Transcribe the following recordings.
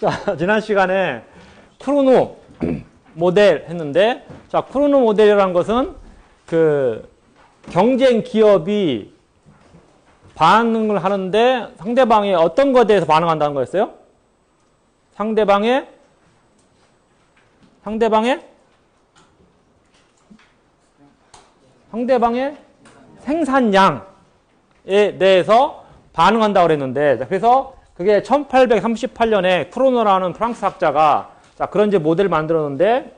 자, 지난 시간에 크로노 모델 했는데, 자, 크로노 모델이라는 것은 그 경쟁 기업이 반응을 하는데 상대방이 어떤 것에 대해서 반응한다는 거였어요? 상대방의 생산량에 대해서 반응한다고 그랬는데, 그래서 그게 1838년에 크로노라는 프랑스 학자가 자, 그런 이제 모델을 만들었는데,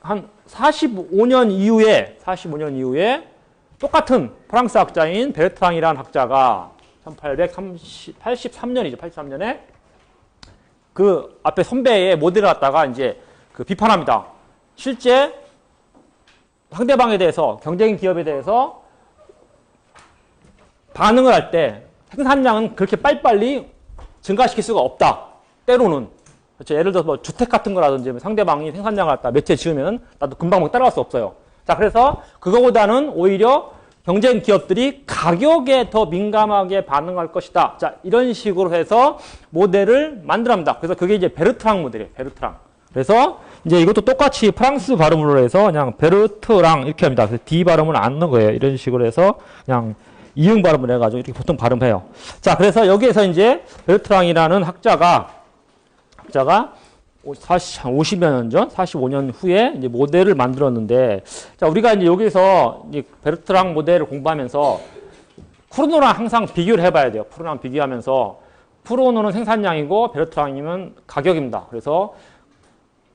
한 45년 이후에 똑같은 프랑스 학자인 베르트랑이라는 학자가 1883년이죠. 83년에 그 앞에 선배의 모델을 갖다가 이제 그 비판합니다. 실제 상대방에 대해서, 경쟁 기업에 대해서 반응을 할 때 생산량은 그렇게 빨리빨리 증가시킬 수가 없다. 때로는. 그렇죠. 예를 들어서 뭐 주택 같은 거라든지 상대방이 생산량을 갖다 몇 채 지으면 나도 금방 막 따라갈 수 없어요. 자, 그래서 그거보다는 오히려 경쟁 기업들이 가격에 더 민감하게 반응할 것이다. 자, 이런 식으로 해서 모델을 만들합니다. 그래서 그게 이제 베르트랑 모델이에요. 베르트랑. 그래서 이제 이것도 똑같이 프랑스 발음으로 해서 그냥 베르트랑 이렇게 합니다. 그래서 D 발음은 안 넣은 거예요. 이런 식으로 해서 그냥 이응 발음을 해가지고 이렇게 보통 발음해요. 자, 그래서 여기에서 이제 베르트랑이라는 학자가 50여 년 전, 45년 후에 이제 모델을 만들었는데, 자, 우리가 이제 여기서 이제 베르트랑 모델을 공부하면서 크로노랑 항상 비교를 해봐야 돼요. 크로노랑 비교하면서 크로노는 생산량이고 베르트랑이면 가격입니다. 그래서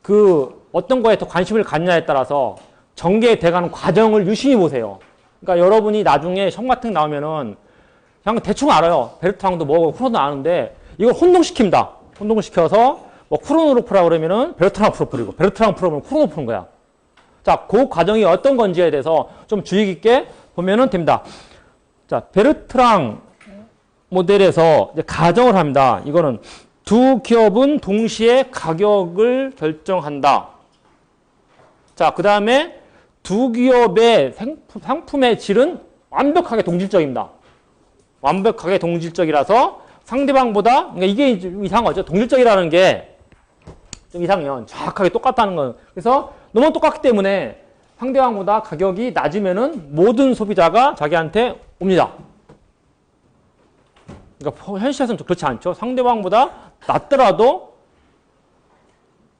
그 어떤 거에 더 관심을 갖냐에 따라서 전개돼가는 과정을 유심히 보세요. 그러니까 여러분이 나중에 시험 같은 거 나오면은 그냥 대충 알아요. 베르트랑도 뭐고 크로노도 아는데 이걸 혼동시킵니다. 혼동을 시켜서 뭐 크로노로 풀라 그러면은 베르트랑 프로 풀이고 베르트랑 풀으면 크로노 푸는 거야. 자, 그 과정이 어떤 건지에 대해서 좀 주의 깊게 보면은 됩니다. 자, 베르트랑 모델에서 이제 가정을 합니다. 이거는 두 기업은 동시에 가격을 결정한다. 자, 그 다음에 두 기업의 상품의 질은 완벽하게 동질적입니다. 완벽하게 동질적이라서 상대방보다, 그러니까 이게 이상한 거죠. 동질적이라는 게 좀 이상해요. 정확하게 똑같다는 건. 그래서 너무 똑같기 때문에 상대방보다 가격이 낮으면은 모든 소비자가 자기한테 옵니다. 그러니까 현실에서는 그렇지 않죠. 상대방보다 낮더라도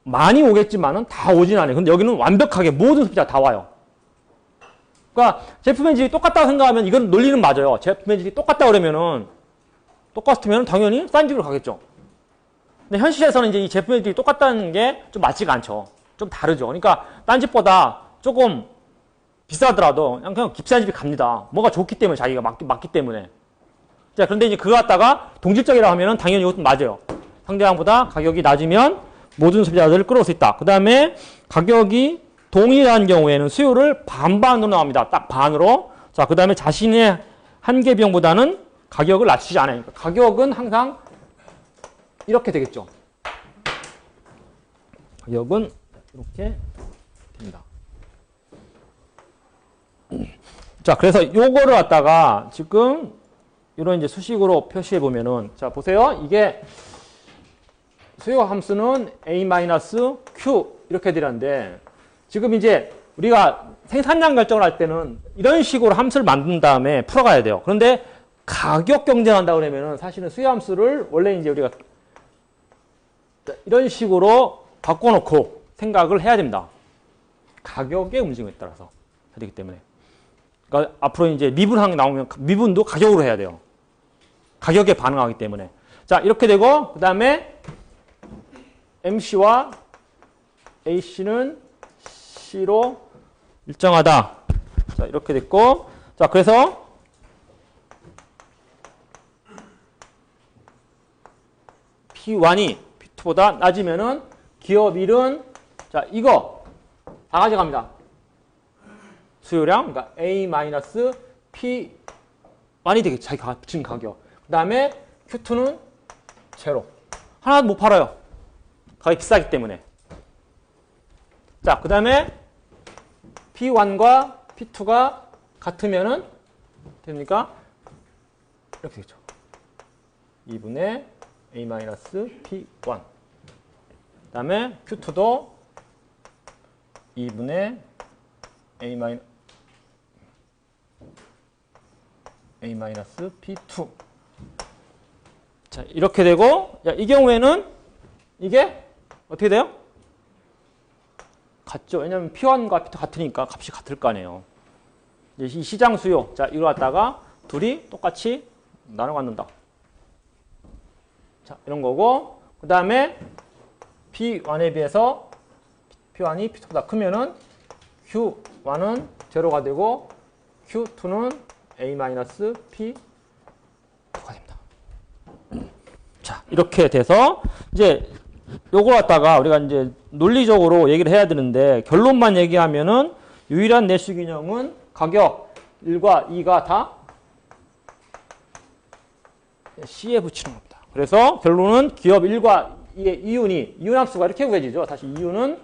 많이 오겠지만은 다 오진 않아요. 근데 여기는 완벽하게 모든 소비자가 다 와요. 그러니까 제품의 질이 똑같다고 생각하면 이건 논리는 맞아요. 제품의 질이 똑같다고 그러면은 똑같으면 당연히 싼 집으로 가겠죠. 근데 현실에서는 이제 이 제품의 질이 똑같다는 게 좀 맞지가 않죠. 좀 다르죠. 그러니까 딴 집보다 조금 비싸더라도 그냥 비싼 집이 갑니다. 뭐가 좋기 때문에 자기가 맞기 때문에. 자, 그런데 이제 그거 갖다가 동질적이라고 하면은 당연히 이것도 맞아요. 상대방보다 가격이 낮으면 모든 소비자들을 끌어올 수 있다. 그 다음에 가격이 동일한 경우에는 수요를 반반으로 나옵니다. 딱 반으로. 자, 그 다음에 자신의 한계 비용보다는 가격을 낮추지 않아요. 그러니까 가격은 항상 이렇게 되겠죠. 가격은 이렇게 됩니다. 자, 그래서 요거를 갖다가 지금 이런 이제 수식으로 표시해 보면은, 자, 보세요. 이게 수요 함수는 A-Q 이렇게 되는데, 지금 이제 우리가 생산량 결정을 할 때는 이런 식으로 함수를 만든 다음에 풀어가야 돼요. 그런데 가격 경쟁한다고 그러면은 사실은 수요 함수를 원래 이제 우리가 이런 식으로 바꿔놓고 생각을 해야 됩니다. 가격의 움직임에 따라서 해야 되기 때문에. 그러니까 앞으로 이제 미분항이 나오면 미분도 가격으로 해야 돼요. 가격에 반응하기 때문에. 자, 이렇게 되고, 그 다음에 MC와 AC는 C로 일정하다. 자, 이렇게 됐고, 자, 그래서 P1이 P2보다 낮으면은 기업 1은, 자, 이거 다 가져갑니다. 수요량, 그러니까 A-P1이 되겠죠. 자기가 붙인 가격. 그 다음에 Q2는 제로. 하나도 못 팔아요. 가격이 비싸기 때문에. 자, 그 다음에 P1과 P2가 같으면은 됩니까? 이렇게 되죠. 2분의 A-P1. 그 다음에 Q2도 2분의 A-P2. 자, 이렇게 되고, 이 경우에는 이게 어떻게 돼요? 같죠. 왜냐면 P1과 P2 같으니까 값이 같을 거 아니에요. 이 시장 수요. 자, 이거 갖다가 둘이 똑같이 나눠 갖는다. 자, 이런 거고. 그 다음에 P1에 비해서 P1이 P2보다 크면은 Q1은 제로가 되고 Q2는 A-P2가 됩니다. 자, 이렇게 돼서 이제 요걸 갖다가 우리가 이제 논리적으로 얘기를 해야 되는데 결론만 얘기하면은 유일한 내시균형은 가격 1과 2가 다 C에 붙이는 겁니다. 그래서 결론은 기업 1과 2의 이윤함수가 이렇게 구해지죠. 다시 이윤은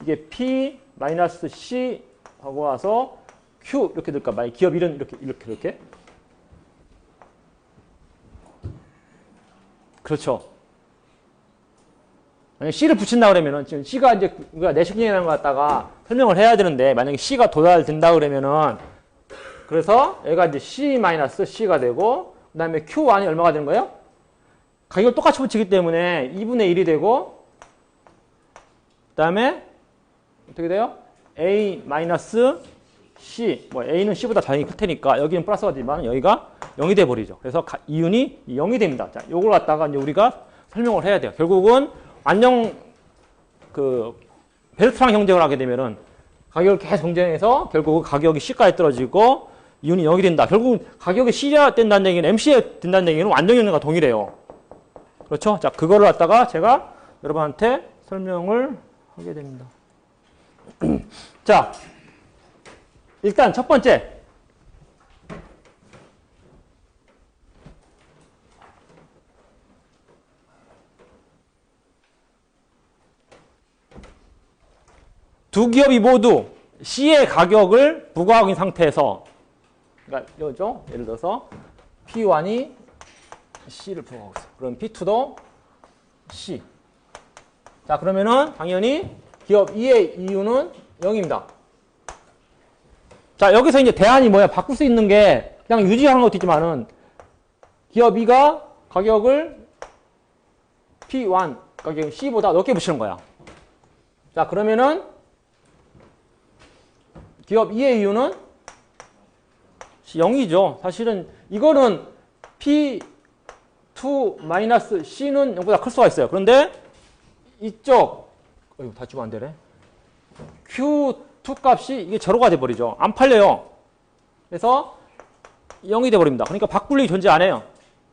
이게 P-C 하고 와서 Q 이렇게 될까 봐요. 기업 1은 이렇게. 그렇죠. 만약에 C를 붙인다 그러면은 지금 C가 이제 우리가 내시균형이라는 거 갖다가 설명을 해야 되는데 만약에 C가 도달된다 그러면은 그래서 얘가 이제 C-C가 되고 그다음에 Q1이 얼마가 되는 거예요? 가격을 똑같이 붙이기 때문에 2분의 1이 되고 그다음에 어떻게 돼요? A-C 뭐 A는 C보다 당연히 클 테니까 여기는 플러스가 되지만 여기가 0이 돼 버리죠. 그래서 이윤이 0이 됩니다. 자, 요걸 갖다가 이제 우리가 설명을 해야 돼요. 결국은 안녕 그 베르트랑 경쟁을 하게 되면은 가격을 계속 경쟁해서 결국 가격이 C까지 떨어지고 이윤이 0이 된다. 결국 가격이 C가 된다는 얘기는 MC가 된다는 얘기는 완전 경쟁과 동일해요. 그렇죠? 자, 그거를 갖다가 제가 여러분한테 설명을 하게 됩니다. 자, 일단 첫 번째. 두 기업이 모두 C의 가격을 부과하고 있는 상태에서 그러니까 이거죠. 예를 들어서 P1이 C를 부과하고 있어요. 그럼 P2도 C. 자, 그러면은 당연히 기업 2의 이윤은 0입니다. 자, 여기서 이제 대안이 뭐야? 바꿀 수 있는 게 그냥 유지하는 것도 있지만은 기업 2가 가격을 P1 가격 C보다 높게 붙이는 거야. 자, 그러면은 기업 2의 이윤은 0이죠. 사실은 이거는 P2-C는 0보다 클 수가 있어요. 그런데 이쪽 다치면 안 되네. Q2 값이 이게 제로가 돼버리죠. 안 팔려요. 그래서 0이 돼버립니다. 그러니까 바꿀 일이 존재 안 해요.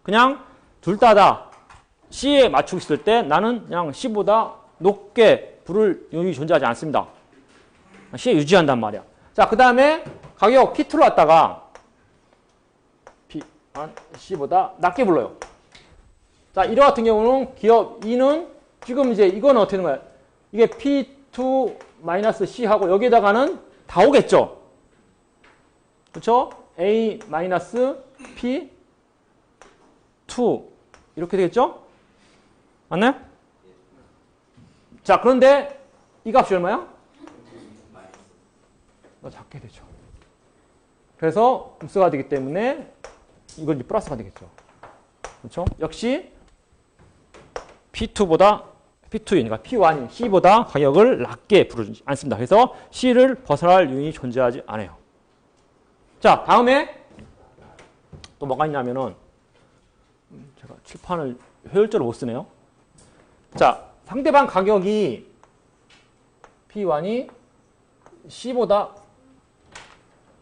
그냥 둘 다 C에 맞추고 있을 때 나는 그냥 C보다 높게 부를 이윤이 존재하지 않습니다. C에 유지한단 말이야. 자, 그 다음에 가격 P2로 왔다가 C보다 낮게 불러요. 자, 이러 같은 경우는 기업 2는 지금 이제 이거는 어떻게 되는 거야? 이게 P2-C하고 여기에다가는 다 오겠죠? 그렇죠? A-P2 이렇게 되겠죠? 맞나요? 자, 그런데 이 값이 얼마야? 작게 되죠. 그래서 음수가 되기 때문에 이건 이제 플러스가 되겠죠. 그렇죠? 역시 P2보다 P2이니까 P1이 C보다 가격을 낮게 부르지 않습니다. 그래서 C를 벗어날 요인이 존재하지 않아요. 자, 다음에 또 뭐가 있냐면은 제가 칠판을 효율적으로 못 쓰네요. 자, 상대방 가격이 P1이 C보다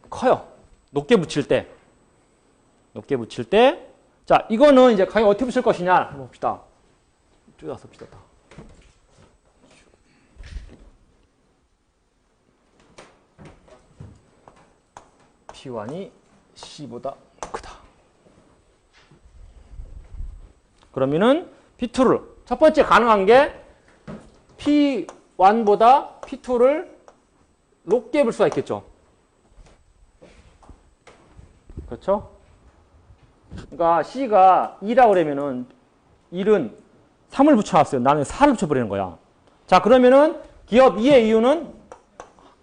커요. 높게 붙일 때. 자, 이거는 이제 가격 어떻게 붙일 것이냐 한번 봅시다. 쭉 씁시다. P1이 C보다 크다. 그러면은 P2를 첫 번째 가능한 게 P1보다 P2를 높게 볼 수가 있겠죠. 그렇죠? 그러니까 C가 2라고 그러면은 1은 3을 붙여놨어요. 나는 4를 붙여버리는 거야. 자, 그러면은 기업 2의 이유는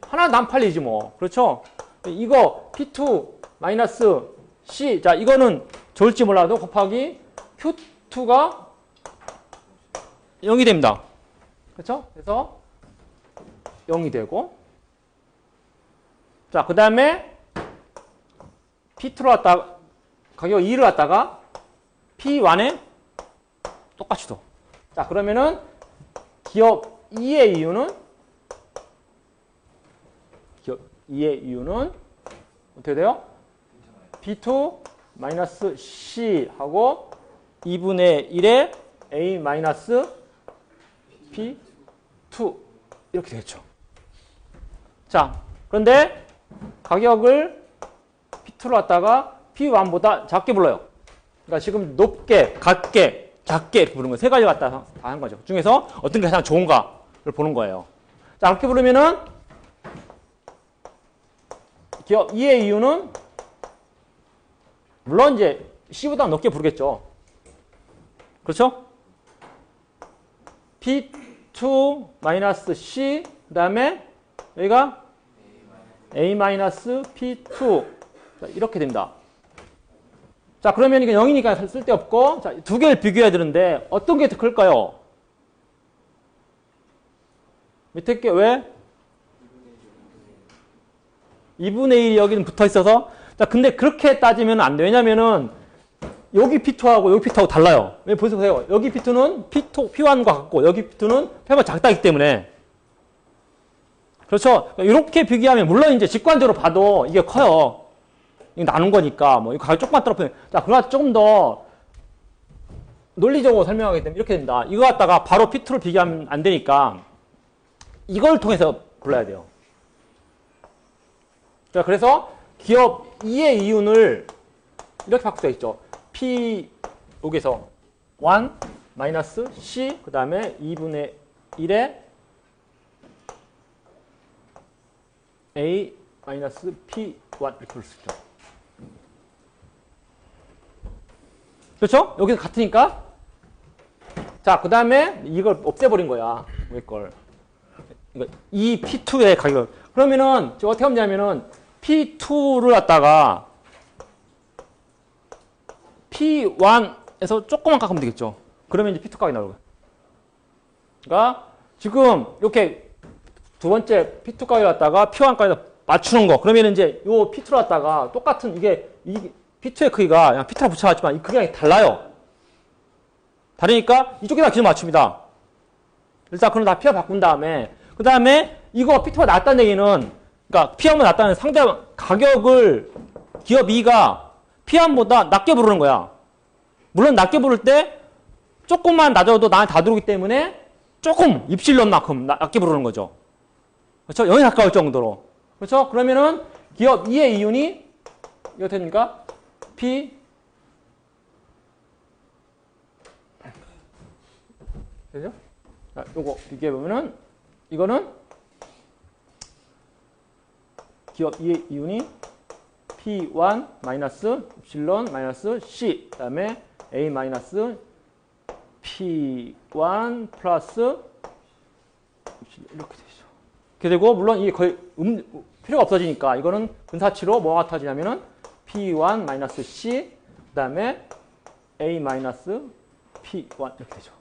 하나도 안 팔리지 뭐. 그렇죠? 이거 P2 마이너스 C. 자, 이거는 좋을지 몰라도 곱하기 Q2가 0이 됩니다. 그렇죠? 그래서 0이 되고. 자, 그 다음에 P2로 왔다가 가격 2를 갖다가 P1에 똑같이 둬. 자, 그러면은 기업 2의 이유는 어떻게 돼요? B2 마이너스 C 하고 2분의 1에 A 마이너스 B2 이렇게 되겠죠. 자, 그런데 가격을 P2로 갖다가 P1보다 작게 불러요. 그러니까 지금 높게, 같게, 작게 이렇게 부르는 거 세 가지 갖다 다 한 거죠. 그 중에서 어떤 게 가장 좋은가를 보는 거예요. 자, 이렇게 부르면은 기업 2의 이유는 물론 이제 C보다 높게 부르겠죠. 그렇죠? P2 마이너스 C 그 다음에 여기가 A 마이너스 P2 자, 이렇게 됩니다. 자, 그러면 이게 0이니까 쓸데없고 자, 두 개를 비교해야 되는데 어떤 게 더 클까요? 밑에 게 왜? 2분의 1이 여기는 붙어 있어서 자, 근데 그렇게 따지면 안 돼. 왜냐면은 여기 P2하고 여기 P2하고 달라요. 왜 보세요. 여기 P2는 P1과 같고 여기 P2는 P1과 작다기 때문에 그렇죠. 이렇게 비교하면 물론 이제 직관적으로 봐도 이게 커요. 이거 나눈 거니까 뭐 이거 가격 조금만 떨어뜨려. 자, 그러나 조금 더 논리적으로 설명하기 때문에 이렇게 된다. 이거 갖다가 바로 P2를 비교하면 안 되니까 이걸 통해서 불러야 돼요. 자, 그래서 기업 2의 이윤을 이렇게 바꿀 수가 있죠. P 여기서 1 마이너스 C 그 다음에 2분의 1에 A 마이너스 P1 이렇게 부를 수 있죠. 그렇죠? 여기서 같으니까. 자, 그 다음에 이걸 없애버린 거야. 왜 걸? 이 P2의 가격. 그러면은 제가 어떻게 하냐면은 P2를 갖다가 P1에서 조금만 깎으면 되겠죠. 그러면 이제 P2 가격이 나오고. 그러니까 지금 이렇게 두 번째 P2 가격을 갖다가 P1 가격에 맞추는 거. 그러면 이제 요 P2를 갖다가 똑같은 이게 P2의 크기가 그냥 P2랑 붙여놨지만 이 크기가 달라요. 다르니까 이쪽에다 기준 맞춥니다. 일단 그럼 다 P와 바꾼 다음에 그 다음에 이거 P2가 낮다는 얘기는 그러니까 P1보다 낮다는 상대방 가격을 기업 2가 P1보다 낮게 부르는 거야. 물론 낮게 부를 때 조금만 낮아도 나한테 다 들어오기 때문에 조금 입실론만큼 낮게 부르는 거죠. 그렇죠? 0에 가까울 정도로. 그렇죠? 그러면은 기업 2의 이윤이 이거 됩니까? P 되죠? 자, 요거 비교해 보면은 이거는 기업 2의 이윤이 P1 마이너스 입실론 마이너스 C 그다음에 A 마이너스 P1 플러스 이렇게 되죠. 이렇게 되고 물론 이게 거의 필요가 없어지니까 이거는 근사치로 뭐가 같아지냐면은 P1 마이너스 C 그다음에 A 마이너스 P1 이렇게 되죠.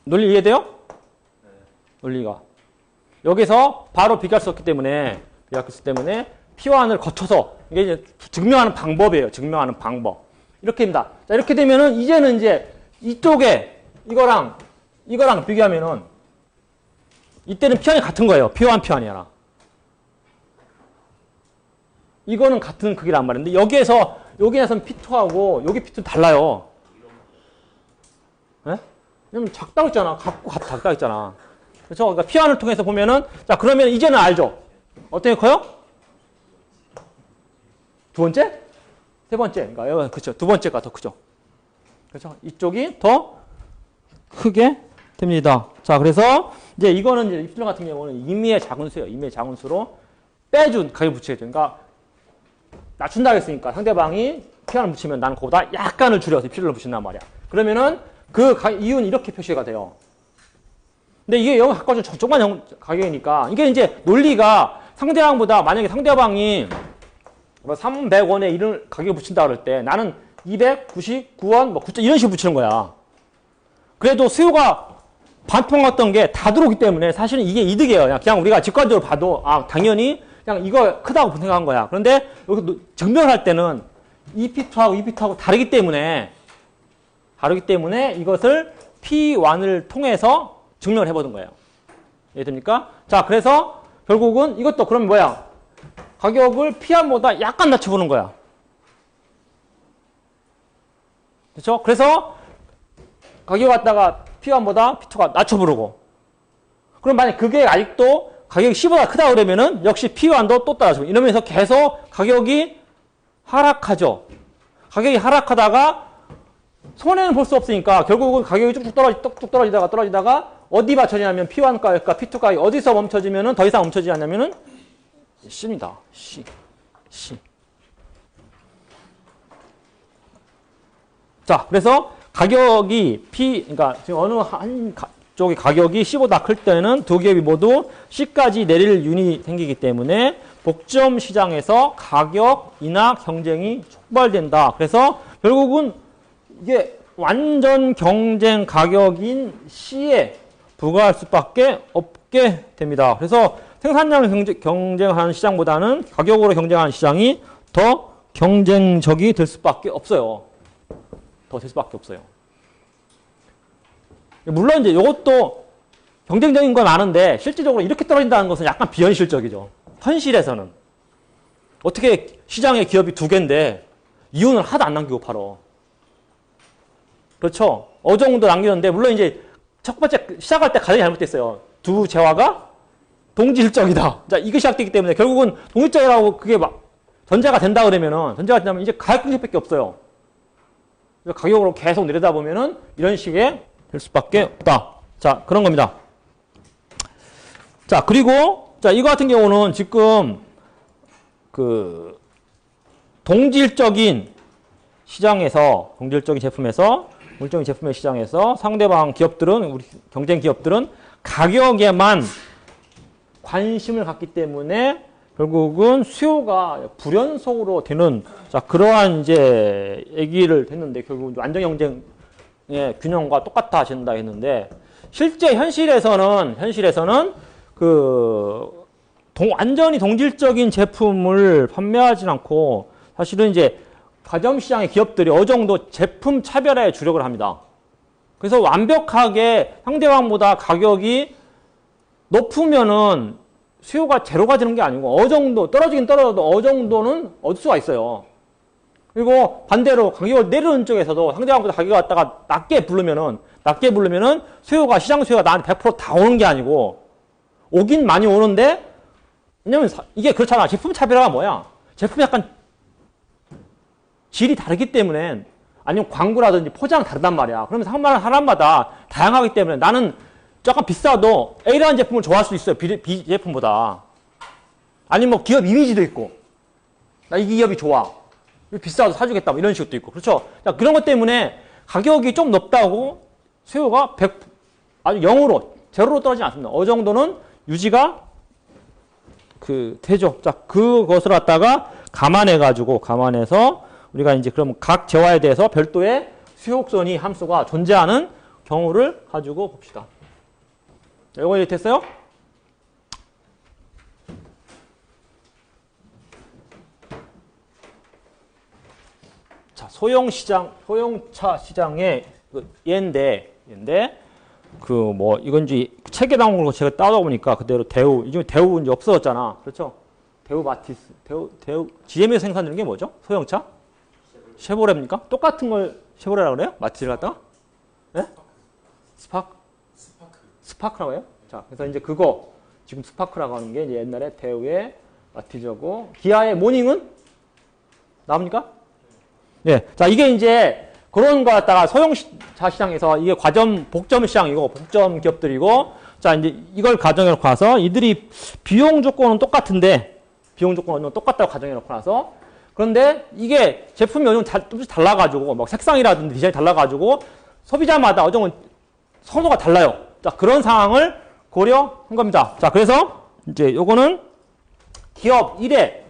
논리 이해돼요? 네. 논리가. 여기서 바로 비교할 수 없기 때문에, P1을 거쳐서, 이게 이제 증명하는 방법이에요. 증명하는 방법. 이렇게 됩니다. 자, 이렇게 되면은, 이제는 이제 이쪽에 이거랑 비교하면은, 이때는 P1이 같은 거예요. P1, P1이야. 이거는 같은 크기란 말인데, 여기에서는 P2하고 여기 P2는 달라요. 네? 왜냐면 작다고 했잖아. 작다고 했잖아. 그렇죠? 그러니까 P1을 통해서 보면은, 자, 그러면 이제는 알죠? 어떻게 커요? 두 번째? 세 번째. 그러니까, 그렇죠. 두 번째가 더 크죠. 그렇죠? 이쪽이 더 크게 됩니다. 자, 그래서 이제 이거는 이제 입술론 같은 경우는 임의의 작은 수예요. 임의의 작은 수로 빼준 가격 붙이겠죠. 그러니까 낮춘다 했으니까 상대방이 P1을 붙이면 나는 그보다 약간을 줄여서 P를 붙인단 말이야. 그러면은 그 이유는 이렇게 표시가 돼요. 근데 이게 영어 가까워지면 저쪽만 가격이니까 이게 이제 논리가 상대방보다 만약에 상대방이 300원에 이런 가격을 붙인다 그럴 때 나는 299원 뭐 9점 이런 식으로 붙이는 거야. 그래도 수요가 반토막났던 게 다 들어오기 때문에 사실은 이게 이득이에요. 그냥 우리가 직관적으로 봐도 아 당연히 그냥 이거 크다고 생각한 거야. 그런데 여기 증명할 때는 EP2하고 EP2하고 다르기 때문에 이것을 P1을 통해서 증명을 해보는 거예요. 이해됩니까? 자, 그래서 결국은 이것도 그러면 뭐야? 가격을 P1보다 약간 낮춰보는 거야. 그렇죠? 그래서 가격 갖다가 P1보다 P2가 낮춰보려고. 그럼 만약 그게 아직도 가격이 C보다 크다 그러면은 역시 P1도 또 따라주고 이러면서 계속 가격이 하락하죠. 가격이 하락하다가 손해는 볼 수 없으니까 결국은 가격이 쭉쭉 떨어지다가 어디 맞춰지냐면 P1 가격과 P2 가격이 어디서 멈춰지면은 더 이상 멈춰지지 않냐면은 C입니다. C. 자, 그래서 가격이 그러니까 지금 어느 한 쪽의 가격이 C보다 클 때는 두 기업이 모두 C까지 내릴 윤이 생기기 때문에 복점 시장에서 가격 인하 경쟁이 촉발된다. 그래서 결국은 이게 완전 경쟁 가격인 C에 부과할 수밖에 없게 됩니다. 그래서 생산량 경쟁하는 시장보다는 가격으로 경쟁하는 시장이 더 경쟁적이 될 수밖에 없어요. 물론 이제 이것도 경쟁적인 건 아는데 실질적으로 이렇게 떨어진다는 것은 약간 비현실적이죠. 현실에서는 어떻게 시장에 기업이 두 개인데 이윤을 하나도 안 남기고 팔어. 그렇죠? 어느 정도 남기는데 물론 이제 첫 번째 시작할 때 가장 잘못됐어요. 두 재화가 동질적이다. 자, 이게 시작되기 때문에 결국은 동질적이라고 그게 막 전제가 된다 그러면은 이제 가격 공식밖에 없어요. 가격으로 계속 내려다 보면은 이런 식의 될 수밖에 없다. 자, 그런 겁니다. 자, 그리고 자, 이거 같은 경우는 지금 그 동질적인 시장에서 동질적인 제품에서 물적인 제품의 시장에서 상대방 기업들은 우리 경쟁 기업들은 가격에만 관심을 갖기 때문에 결국은 수요가 불연속으로 되는 자 그러한 이제 얘기를 했는데 결국 완전 경쟁의 균형과 똑같아 하신다 했는데 실제 현실에서는 그 완전히 동질적인 제품을 판매하진 않고 사실은 이제 과점 시장의 기업들이 어느 정도 제품 차별화에 주력을 합니다. 그래서 완벽하게 상대방보다 가격이 높으면은 수요가 제로가 되는 게 아니고 어느 정도 떨어지긴 떨어져도 어느 정도는 얻을 수가 있어요. 그리고 반대로 가격을 내리는 쪽에서도 상대방보다 가격을 갖다가 낮게 부르면은 수요가 시장 수요가 나한테 100% 다 오는 게 아니고 오긴 많이 오는데 왜냐면 이게 그렇잖아. 제품 차별화가 뭐야? 제품이 약간 질이 다르기 때문에 아니면 광고라든지 포장 다르단 말이야. 그러면 사람마다 다양하기 때문에 나는 약간 비싸도 A라는 제품을 좋아할 수 있어요. B 제품보다. 아니면 뭐 기업 이미지도 있고 나 이 기업이 좋아. 비싸도 사주겠다. 뭐 이런 식도 있고. 그렇죠? 자, 그런 것 때문에 가격이 좀 높다고 수요가 100, 아주 0으로, 제로로 떨어지지 않습니다. 어느 정도는 유지가 되죠. 자, 그것을 갖다가 감안해서 우리가 이제 그럼 각 재화에 대해서 별도의 수요곡선이 함수가 존재하는 경우를 가지고 봅시다. 자, 이거 이제 됐어요? 자, 소형차 시장의 얘인데, 이건 이제 책에 나온 걸 제가 따다 보니까 그대로 대우, 요즘에 대우 이제 없어졌잖아. 그렇죠? 대우 마티스, GM에서 생산되는 게 뭐죠? 소형차? 쉐보레입니까? 똑같은 걸 쉐보레라고 그래요? 마티즈를 갖다가? 네? 스파크라고 해요? 자, 그래서 이제 그거, 지금 스파크라고 하는 게 이제 옛날에 대우의 마티즈고, 기아의 모닝은? 나옵니까? 예. 자, 이게 이제 그런 거 갖다가 소형차 시장에서 이게 복점 시장이고, 복점 기업들이고, 자, 이제 이걸 가정해놓고 나서 이들이 비용 조건은 똑같은데, 비용 조건은 똑같다고 가정해놓고 나서, 그런데 이게 제품이 어느 정도 조금씩 달라가지고, 막 색상이라든지 디자인이 달라가지고, 소비자마다 어느 정도 선호가 달라요. 자, 그런 상황을 고려한 겁니다. 자, 그래서 이제 요거는 기업 1의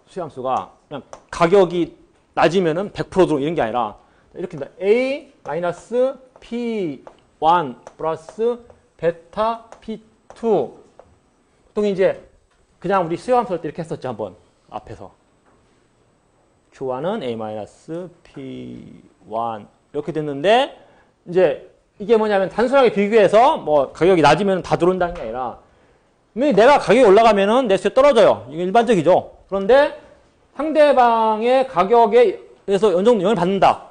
수요함수가 그냥 가격이 낮으면은 100% 들어 이런 게 아니라 이렇게 A 마이너스 P1 플러스 베타 P2. 보통 이제 그냥 우리 수요함수 할 때 이렇게 했었죠, 한번 앞에서. Q1은 A 마이너스 P1 이렇게 됐는데 이제 이게 뭐냐면 단순하게 비교해서 뭐 가격이 낮으면 다 들어온다는 게 아니라 내가 가격이 올라가면은 내 수요 떨어져요. 이게 일반적이죠. 그런데 상대방의 가격에 의해서 어느 정도 영향을 받는다.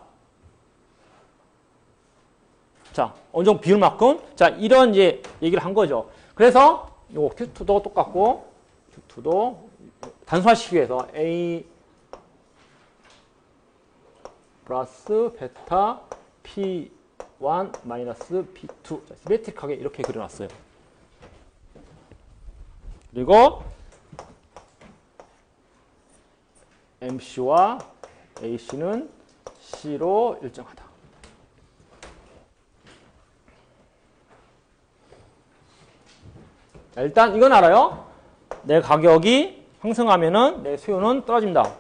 자, 어느 정도 비율만큼. 자, 이런 이제 얘기를 한 거죠. 그래서 요 Q2도 똑같고 Q2도 단순화시키기 위해서 A 플러스 베타 P1 마이너스 P2 시메트릭하게 이렇게 그려놨어요. 그리고 MC와 AC는 C로 일정하다. 자, 일단 이건 알아요. 내 가격이 상승하면은 내 수요는 떨어집니다.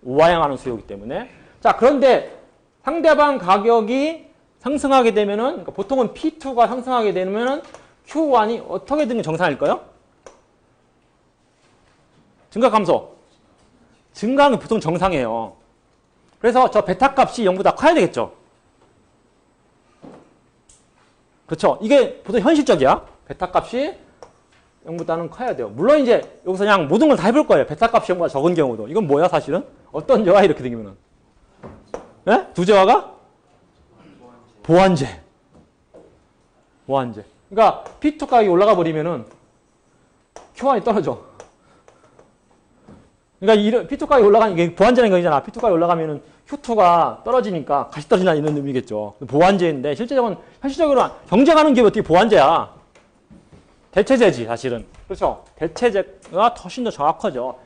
우하향하는 수요이기 때문에. 자, 그런데 상대방 가격이 상승하게 되면은, 그러니까 보통은 P2가 상승하게 되면은 Q1이 어떻게 되는 게 정상일까요? 증가 감소. 증가는 보통 정상이에요. 그래서 저 베타 값이 0보다 커야 되겠죠. 그렇죠. 이게 보통 현실적이야. 베타 값이 0보다는 커야 돼요. 물론 이제 여기서 그냥 모든 걸 다 해볼 거예요. 베타 값이 0보다 적은 경우도. 이건 뭐야 사실은? 어떤 저하 이렇게 되면은? 네? 두 저하가? 보완제. 보완제. 그러니까 P2 가격이 올라가 버리면은 Q1이 떨어져. 그러니까 이런 P2 가격이 올라가는 게 보완제라는 거잖아. P2 가격이 올라가면은 Q2가 떨어지니까 같이 떨어진다 이런 의미겠죠. 보완제인데 실제적으로 현실적으로 경쟁하는 기업이 어떻게 보완제야? 대체제지 사실은. 그렇죠. 대체제가 훨씬 더 정확하죠.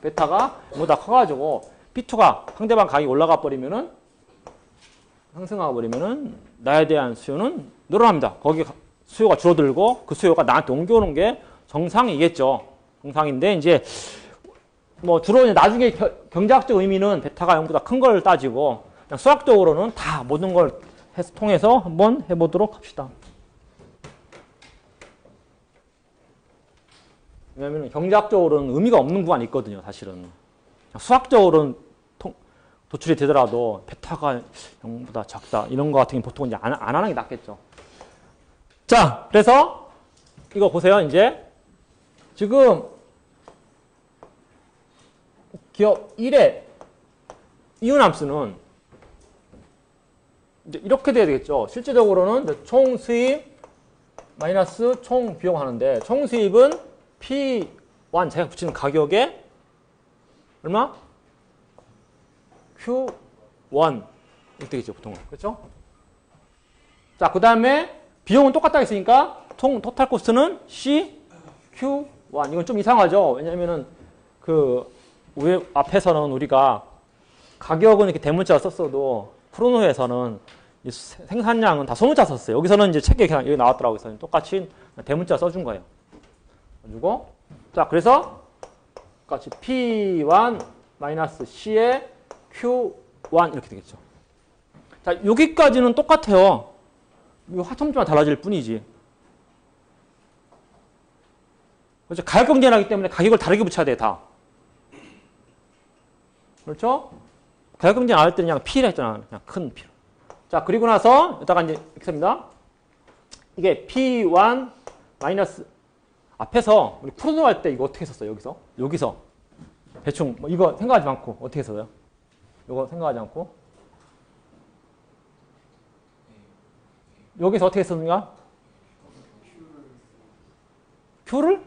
베타가 뭐다 커가지고 P2가 상대방 가격이 올라가 버리면은 상승하고 버리면은 나에 대한 수요는 늘어납니다. 거기 수요가 줄어들고 그 수요가 나한테 옮겨오는 게 정상이겠죠. 정상인데 이제 뭐 주로 이제 나중에 경제학적 의미는 베타가 0보다 큰 걸 따지고 그냥 수학적으로는 다 모든 걸 통해서 한번 해보도록 합시다. 왜냐하면 경제학적으로는 의미가 없는 구간이 있거든요. 사실은 수학적으로는 도출이 되더라도 베타가 0보다 작다 이런 거 같은 게 보통 이제 안 하는 게 낫겠죠. 자, 그래서 이거 보세요. 이제 지금 기업 1의 이윤함수는 이제 이렇게 돼야 되겠죠. 실제적으로는 총 수입 마이너스 총 비용 하는데 총 수입은 P1 제가 붙이는 가격에 얼마? Q1 이렇게 되겠죠. 보통은. 그렇죠? 자, 그 다음에 비용은 똑같다 했으니까 총 토탈 코스트는 C, Q1. 이건 좀 이상하죠. 왜냐면은 그 앞에서는 우리가 가격은 이렇게 대문자 썼어도 프로노에서는 생산량은 다 소문자 썼어요. 여기서는 이제 책에 그냥 여기 나왔더라고요. 그래서 똑같이 대문자 써준 거예요. 가지고 자, 그래서 똑같이 P1 마이너스 C에 Q1 이렇게 되겠죠. 자, 여기까지는 똑같아요. 이 화첨지만 달라질 뿐이지. 그렇죠? 가격 경쟁을 하기 때문에 가격을 다르게 붙여야 돼, 다. 그렇죠? 가격 경쟁 안 할 때는 그냥 P라 했잖아. 그냥 큰 P로. 자, 그리고 나서 여기다가 이제 이렇게 씁니다. 이게 P1 마이너스 앞에서 우리 프로노 할 때 이거 어떻게 썼어요? 여기서 대충 뭐 이거 생각하지 않고 어떻게 써요? 이거 생각하지 않고 여기서 어떻게 썼는가? Q를?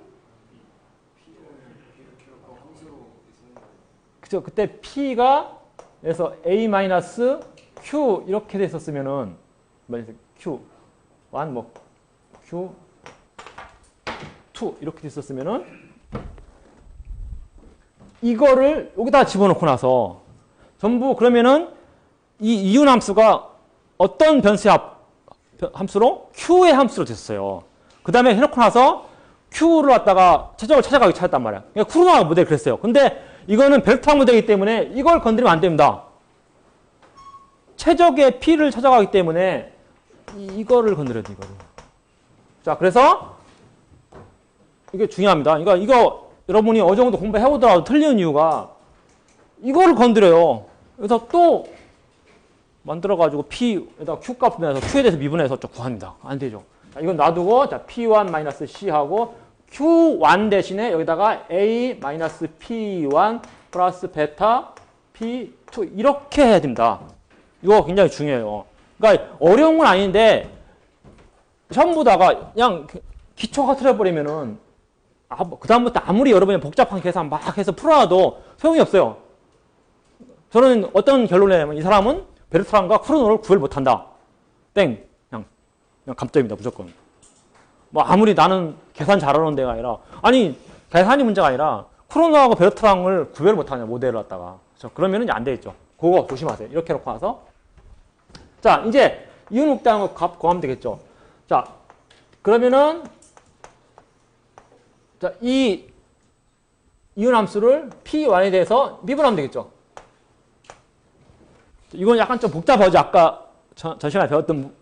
그죠? 그때 P가 그래서 A 마이너스 Q 이렇게 됐었으면은 Q1 뭐 Q2 이렇게 됐었으면은 이거를 여기다 집어넣고 나서 전부 그러면은 이 이윤함수가 어떤 변수의 함수로? Q의 함수로 됐어요. 그 다음에 해놓고 나서 Q를 갖다가 최적을 찾아가기 찾았단 말이야. 그러니까 쿠르노와 모델이 그랬어요. 근데 이거는 벨트랑 모델이기 때문에 이걸 건드리면 안 됩니다. 최적의 P를 찾아가기 때문에 이거를 건드려야 돼, 이거를. 자, 그래서 이게 중요합니다. 그러니까 이거 여러분이 어느 정도 공부해보더라도 틀리는 이유가 이거를 건드려요. 그래서 또 만들어가지고 P에다 Q 값 분해해서 Q에 대해서 미분해서 좀 구합니다. 안 되죠. 자, 이건 놔두고, 자, P1-C하고 Q1 대신에 여기다가 A-P1 플러스 베타 P2 이렇게 해야 됩니다. 이거 굉장히 중요해요. 그러니까 어려운 건 아닌데 처음 보다가 그냥 기초가 틀려버리면은 그 다음부터 아무리 여러분이 복잡한 계산 막 해서 풀어놔도 소용이 없어요. 저는 어떤 결론을 내냐면 이 사람은 베르트랑과 쿠르노를 구별 못한다. 땡. 그냥 감점입니다. 무조건. 뭐 아무리 나는 계산 잘하는 데가 아니라 아니 계산이 문제가 아니라 쿠르노하고 베르트랑을 구별 못하냐 모델을 갖다가. 그러면은 안 되겠죠. 그거 조심하세요. 이렇게 놓고 나서 자 이제 이윤 목대하는 거 값 구하면 되겠죠. 자 그러면은 자 이 이윤 함수를 P1에 대해서 미분하면 되겠죠. 이건 약간 좀 복잡하죠. 아까 전 시간에 배웠던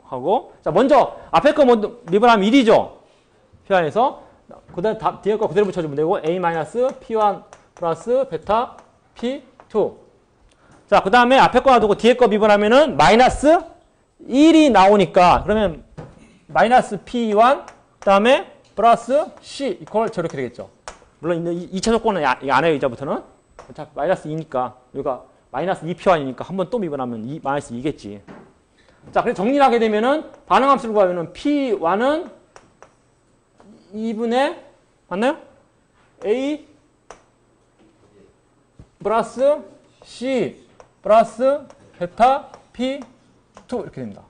하고. 자, 먼저 앞에 거 먼저 미분하면 1이죠. P1에서. 그 다음에 뒤에 거 그대로 붙여주면 되고 A-P1 플러스 베타 P2. 자, 그 다음에 앞에 거 놔두고 뒤에 거 미분하면은 마이너스 1이 나오니까 그러면 마이너스 P1 그 다음에 플러스 C 이퀄 저렇게 되겠죠. 물론 2차 조건은 안 해요. 이제부터는. 자, 마이너스 2니까 여기가 마이너스 2P1이니까 한 번 또 미분하면 마이너스 2겠지. 자, 그래서 정리를 하게 되면은 반응함수를 구하면은 P1은 2분의 맞나요? A 플러스 C 플러스 베타 P2 이렇게 됩니다.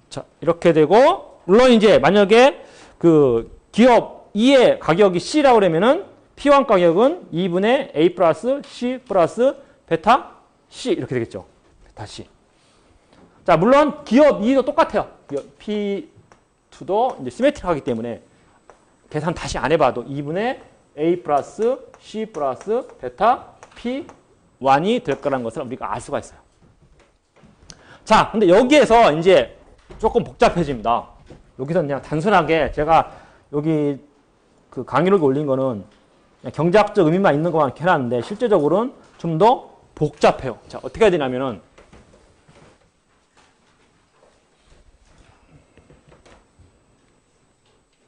자, 이렇게 되고 물론 이제 만약에 그 기업 2의 가격이 C라고 그러면은 P1 가격은 2분의 A 플러스 C 플러스 베타 C 이렇게 되겠죠. 베타 C. 자, 물론 기업 2도 똑같아요. P2도 이제 시메트릭하기 때문에 계산 다시 안 해봐도 2분의 A 플러스 C 플러스 베타 P1이 될 거라는 것을 우리가 알 수가 있어요. 자, 근데 여기에서 이제 조금 복잡해집니다. 여기서 그냥 단순하게 제가 여기 그 강의록에 올린 거는 그냥 경제학적 의미만 있는 것만 이렇게 해놨는데 실제적으로는 좀 더 복잡해요. 자, 어떻게 해야 되냐면은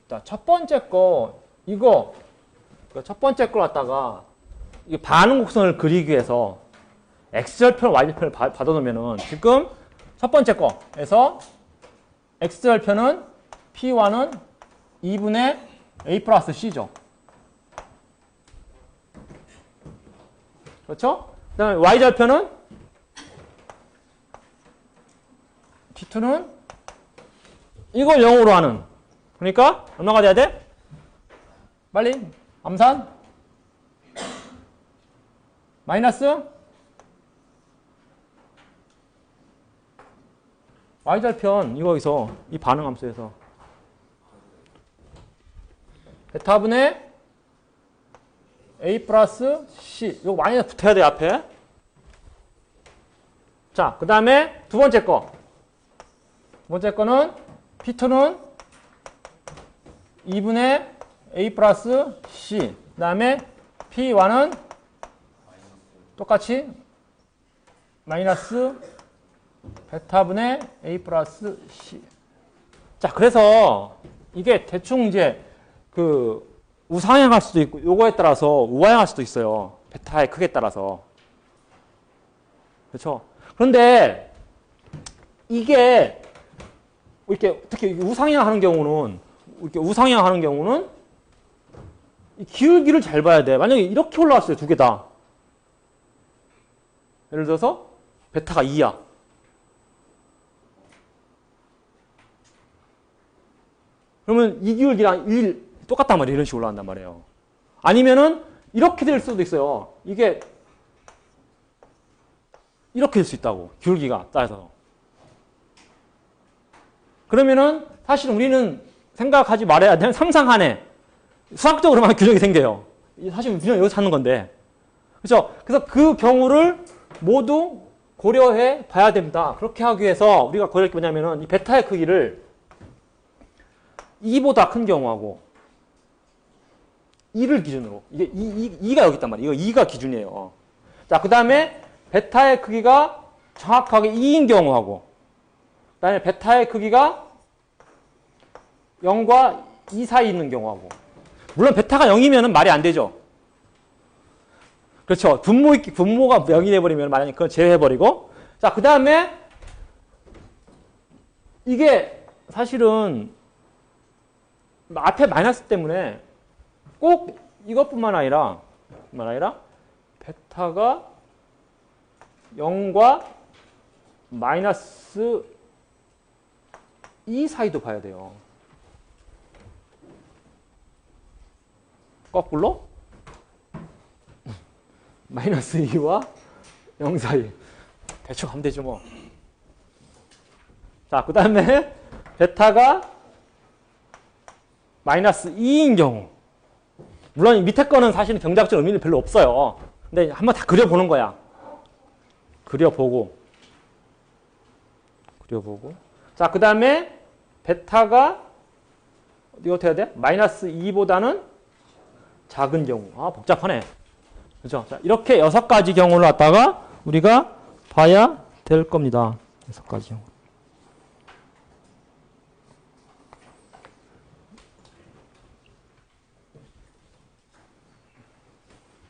자, 첫 번째 거 이거 첫 번째 걸 갖다가 이 반응 곡선을 그리기 위해서 x절편, y절편을 받아놓으면은 지금 첫 번째 거에서 x절편은 P1은 2분의 A 플러스 C죠. 그렇죠? 그 다음에 y절편은 P2는 이걸 0으로 하는. 그러니까 얼마가 돼야 돼? 빨리 암산 마이너스 y절편 이거에서 이 반응함수에서 베타분의 A 플러스 C 이거 마이너스 붙어야 돼 앞에. 자, 그 다음에 두 번째 거. 두 번째 거는 P2는 2분의 A 플러스 C 그 다음에 P1은 똑같이 마이너스 베타분의 A 플러스 C. 자, 그래서 이게 대충 이제 그 우상향할 수도 있고 요거에 따라서 우하향할 수도 있어요. 베타의 크기에 따라서. 그렇죠? 그런데 이게 이렇게 특히 우상향하는 경우는 이렇게 우상향하는 경우는 기울기를 잘 봐야 돼. 만약에 이렇게 올라왔어요. 두 개 다. 예를 들어서 베타가 2야. 그러면 이 기울기랑 1 똑같단 말이에요. 이런 식으로 한단 말이에요. 아니면은 이렇게 될 수도 있어요. 이게 이렇게 될 수 있다고. 기울기가 따라서. 그러면은 사실 우리는 생각하지 말아야 되는 상상하네. 수학적으로만 균형이 생겨요. 사실 균형 여기서 찾는 건데. 그렇죠? 그래서 그 경우를 모두 고려해 봐야 됩니다. 그렇게 하기 위해서 우리가 고려할 게 뭐냐면은 이 베타의 크기를 2보다 큰 경우하고 2를 기준으로. 이게 2가 여기 있단 말이에요. 이거 2가 기준이에요. 자, 그 다음에 베타의 크기가 정확하게 2인 경우하고 그 다음에 베타의 크기가 0과 2 사이 있는 경우하고 물론 베타가 0이면 말이 안 되죠. 그렇죠. 분모가 0이 돼버리면 만약에 그건 제외해버리고 자, 그 다음에 이게 사실은 앞에 마이너스 때문에 꼭 이것뿐만 아니라 베타가 0과 마이너스 2 사이도 봐야 돼요. 거꾸로 마이너스 2와 0 사이 대충 하면 되죠 뭐. 자, 그 다음에 베타가 마이너스 2인 경우 물론 밑에 거는 사실은 경제학적 의미는 별로 없어요. 근데 한번 다 그려보는 거야. 그려보고 자, 그 다음에 베타가 이거 어떻게 해야 돼? 마이너스 2보다는 작은 경우. 아, 복잡하네. 그죠? 자, 이렇게 6가지 경우를 갖다가 우리가 봐야 될 겁니다. 6가지 경우.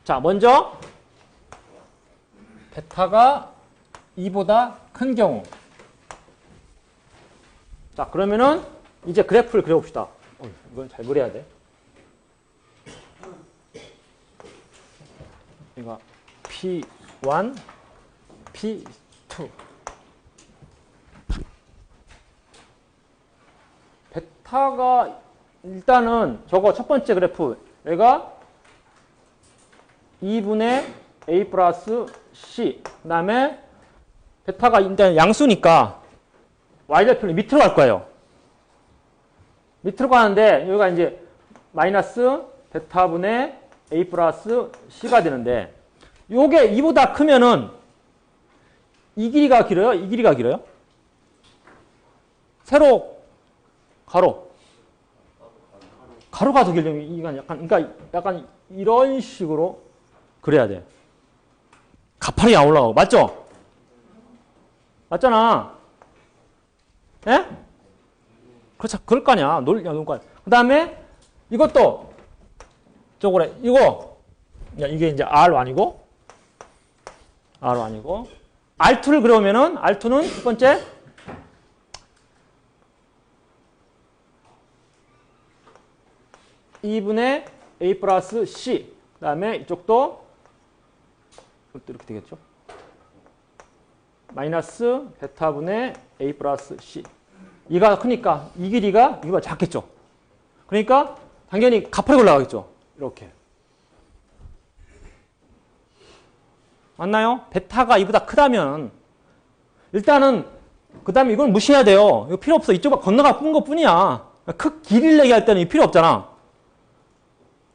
자, 먼저 베타가 2보다 큰 경우. 자, 그러면은 이제 그래프를 그려봅시다. 이건 잘 그려야 돼. 이거 P1, P2. 베타가 일단은 저거 첫 번째 그래프 얘가 2분의 A 플러스 C 그 다음에 베타가 일단 양수니까 Y절편이 밑으로 갈 거예요. 밑으로 가는데 여기가 이제 마이너스 베타분의 A 플러스 C가 되는데 요게 2보다 크면은 이 길이가 길어요? 이 길이가 길어요? 세로 가로가 더 길려면 이건 약간 이런 식으로 그래야 돼. 가파르게 안 올라가고. 맞죠? 맞잖아. 예? 그렇죠. 그럴 거 아니야. 놀 거 아니야. 그 다음에 이것도 저거래. 이게 이제 R1이고 R2를 그려오면은 R2는 첫 번째 2분의 A 플러스 C 그 다음에 이쪽도 이렇게 되겠죠. 마이너스 베타분의 A 플러스 C 이가 크니까 이 길이가 이거보다 작겠죠. 그러니까 당연히 가파르게 올라가겠죠. 이렇게. 맞나요? 베타가 이보다 크다면 일단은 그 다음에 이건 무시해야 돼요. 이거 필요 없어. 이쪽 건너가 쁜 것 뿐이야. 길이를 얘기할 때는 필요 없잖아.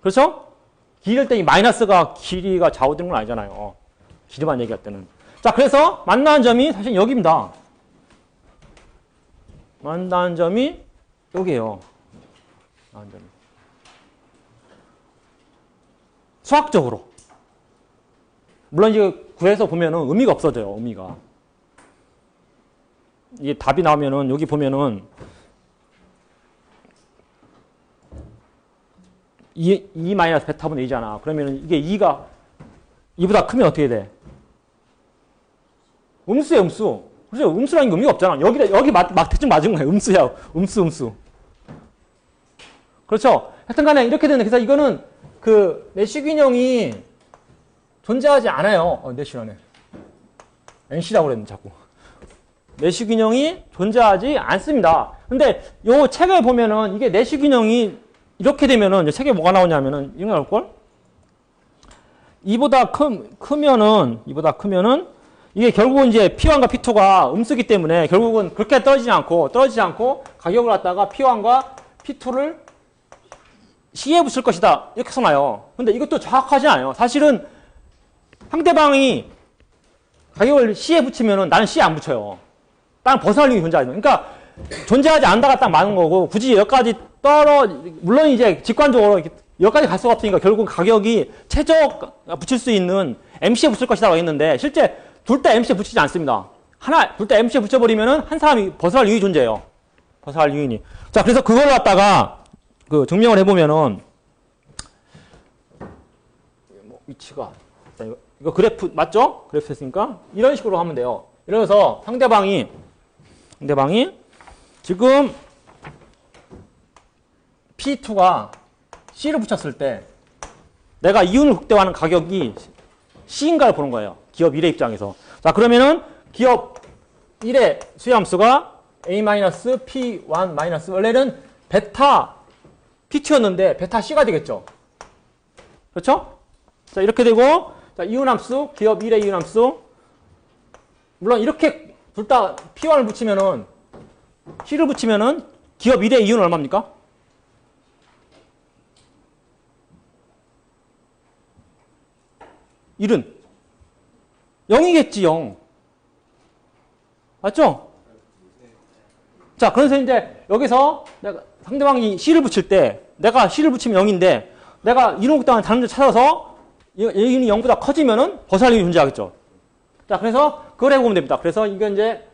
그렇죠? 길이일 때 이 마이너스가 길이가 좌우되는 건 아니잖아요. 길이만 얘기할 때는. 자, 그래서 만나는 점이 사실 여기입니다. 만나는 점이 여기에요. 만나는 점이. 수학적으로. 물론 이제 구해서 보면은 의미가 없어져요. 의미가. 이게 답이 나오면은 여기 보면은 2 마이너스 베타분의 2잖아. 그러면은 이게 2보다 크면 어떻게 돼? 음수야, 음수. 그렇죠? 음수라는 게 의미가 없잖아. 여기 대충 맞은 거야. 음수야. 음수. 그렇죠? 하여튼 간에 이렇게 되는, 그래서 이거는 그 내시균형이 존재하지 않아요. 내시라네. NC라고 그랬는데 자꾸. 내시균형이 존재하지 않습니다. 근데 요 책에 보면은 이게 내시균형이 이렇게 되면은 이제 책에 뭐가 나오냐면은 이거 나올걸? 이보다 크면은 이게 결국은 이제 P1과 P2가 음수기 때문에 결국은 그렇게 떨어지지 않고 가격을 갖다가 P1과 P2를 C에 붙일 것이다. 이렇게 써놔요. 근데 이것도 정확하지 않아요. 사실은 상대방이 가격을 C에 붙이면은 나는 C에 안 붙여요. 딱 벗어날 일이 존재하죠. 그러니까 존재하지 않다가 딱 많은 거고 굳이 여기까지 물론 이제 직관적으로 여기까지 갈 수가 없으니까 결국 가격이 최저 붙일 수 있는 MC에 붙일 것이라고 했는데 실제 둘 다 MC에 붙이지 않습니다. 둘 다 MC에 붙여버리면은 한 사람이 벗어날 요인이 존재해요. 벗어날 요인이. 자, 그래서 그걸 갖다가 증명을 해보면은 위치가 이거 그래프 맞죠? 그래프 했으니까 이런 식으로 하면 돼요. 이래서 상대방이 지금 P2가 C를 붙였을 때 내가 이윤을 극대화하는 가격이 C인가를 보는 거예요. 기업 1의 입장에서. 자, 그러면은 기업 1의 수렴수가 A-P1- 원래는 베타 P2였는데 베타 C가 되겠죠. 그렇죠? 자, 이렇게 되고 자, 이윤함수, 기업 1의 이윤함수. 물론 이렇게 둘 다 P1을 붙이면은 C를 붙이면은 기업 1의 이윤은 얼마입니까? 1은 0이겠지, 0. 맞죠? 자, 그래서 이제 여기서 내가 상대방이 C를 붙일 때 내가 C를 붙이면 0인데 내가 이론 극단을 다른 데 찾아서 이윤이 0보다 커지면은 벗어날 일이 존재하겠죠. 자, 그래서 그걸 해보면 됩니다. 그래서 이게 이제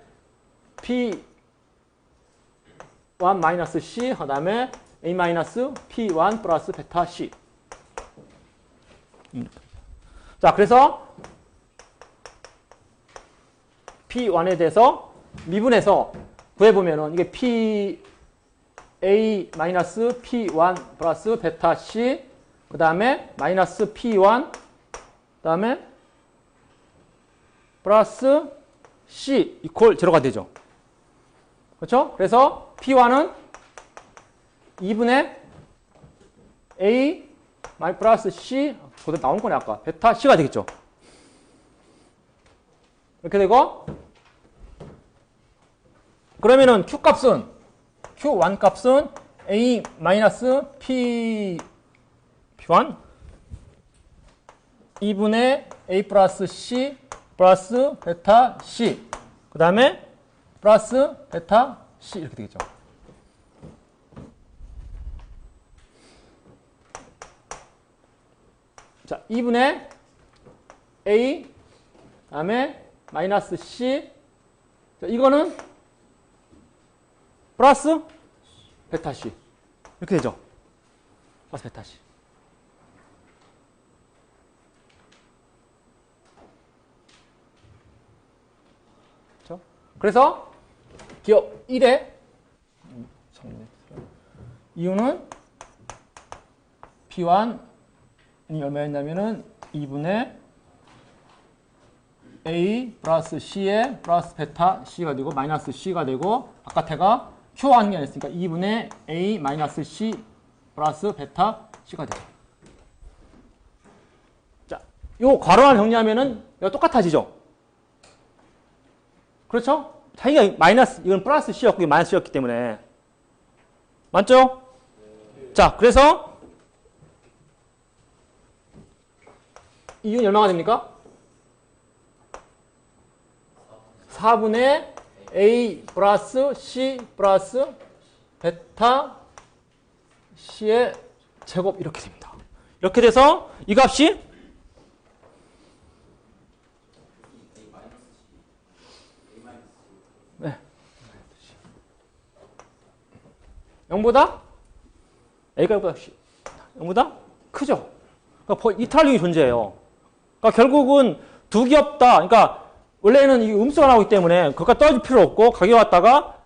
P1-C, 그 다음에 A-P1 플러스 베타 C. 자, 그래서 P1에 대해서 미분해서 구해보면은 이게 A-P1 플러스 베타 C, 그 다음에 마이너스 P1, 그 다음에 플러스 C 이퀄 제로가 되죠. 그렇죠? 그래서 P1은 2분의 A 마이 플러스 C 그대로 나온 거네 아까. 베타 C가 되겠죠. 이렇게 되고 그러면은 Q1 값은 A 마이너스 P1 2분의 A 플러스 C 플러스 베타 C 그 다음에 플러스 베타 C 이렇게 되겠죠. 자, 2분의 A 다음에 마이너스 C 자, 이거는 플러스 베타 C 이렇게 되죠. 플러스 베타 C 그렇죠? 그래서 기업 1의 이유는 P1이 얼마였냐면은 2분의 A 플러스 C에 플러스 베타 C가 되고 마이너스 C가 되고 바깥에가 Q1이 아니었으니까 2분의 A 마이너스 C 플러스 베타 C가 되죠. 자, 요 괄호를 정리하면은 이거 똑같아지죠. 그렇죠? 자기가 마이너스 이건 플러스 C였고 이게 마이너스 C였기 때문에 맞죠? 자, 그래서 이윤이 얼마가 됩니까? 4분의 A 플러스 C 플러스 베타 C의 제곱 이렇게 됩니다. 이렇게 돼서 이 값이 네. 0보다 A가 0보다 크죠? 그러니까 이탈률이 존재해요. 그러니까 결국은 두 기업 다, 그러니까 원래는 이 음수가 나오기 때문에 그것과 떨어질 필요 없고 가격 왔다가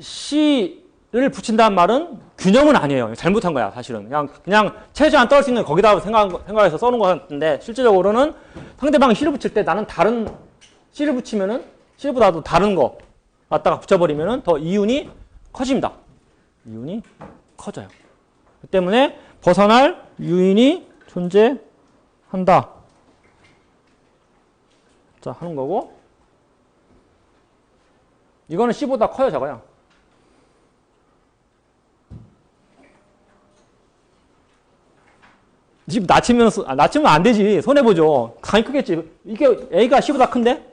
C를 붙인다는 말은 균형은 아니에요. 잘못한 거야, 사실은. 그냥 최저한 떨어질 수 있는 거기다 생각해서 써놓은 것 같은데 실질적으로는 상대방이 C를 붙일 때 나는 다른 C를 붙이면은 C보다도 다른 거 갖다가 붙여버리면은 더 이윤이 커집니다. 이윤이 커져요. 그 때문에 벗어날 유인이 존재한다. 자, 하는 거고. 이거는 C보다 커요, 작아요? 지금 낮추면 안 되지. 손해보죠. 당연히 크겠지. 이게 A가 C보다 큰데?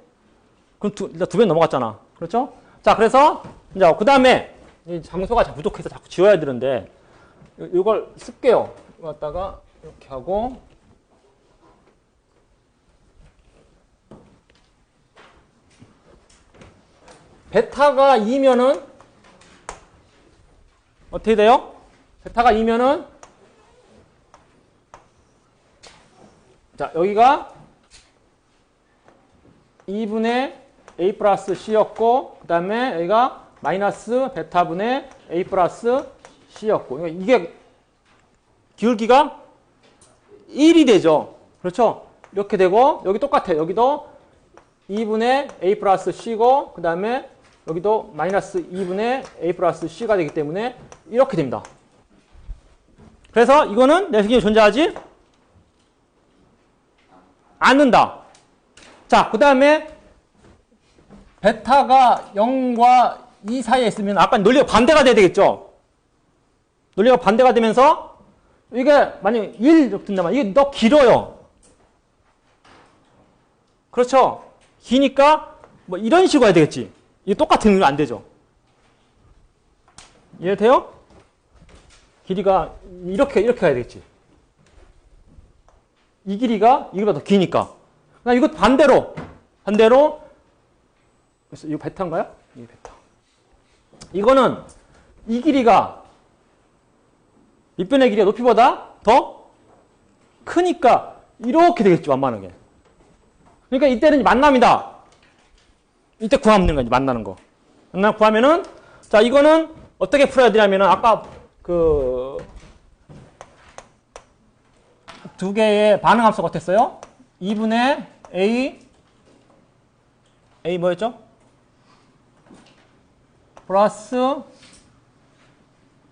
그럼 일단 2배 넘어갔잖아. 그렇죠? 자, 그래서, 이제, 그 다음에, 이 장소가 부족해서 자꾸 지워야 되는데, 이걸 쓸게요. 이거 갖다가, 이렇게 하고, 베타가 2면은, 어떻게 돼요? 베타가 2면은, 자, 여기가 2분의 A 플러스 C였고, 그 다음에 여기가 마이너스 베타분의 A 플러스 C였고, 이게 기울기가 1이 되죠. 그렇죠? 이렇게 되고, 여기 똑같아요. 여기도 2분의 A 플러스 C고, 그 다음에 여기도 마이너스 2분의 A 플러스 C가 되기 때문에 이렇게 됩니다. 그래서 이거는 내 세계에 존재하지 않는다. 자, 그 다음에 베타가 0과 2 사이에 있으면 아까 논리가 반대가 돼야 되겠죠? 논리가 반대가 되면서 이게 만약에 1 이렇게 든다면 이게 너 길어요. 그렇죠? 기니까 뭐 이런 식으로 해야 되겠지. 이게 똑같은 의미는 안 되죠. 이해돼요? 길이가 이렇게 가야 되겠지. 이 길이가 이거보다 더 기니까. 이거 반대로 이거 베타인가요? 이게 베타. 이거는 이 길이가 밑변의 길이가 높이보다 더 크니까 이렇게 되겠죠, 완만하게. 그러니까 이때는 만남이다. 이때 구하면 되는 거지, 만나는 거. 만남 구하면은, 자, 이거는 어떻게 풀어야 되냐면은, 아까 두 개의 반응 함수가 어땠어요? 2분의 A 뭐였죠? 플러스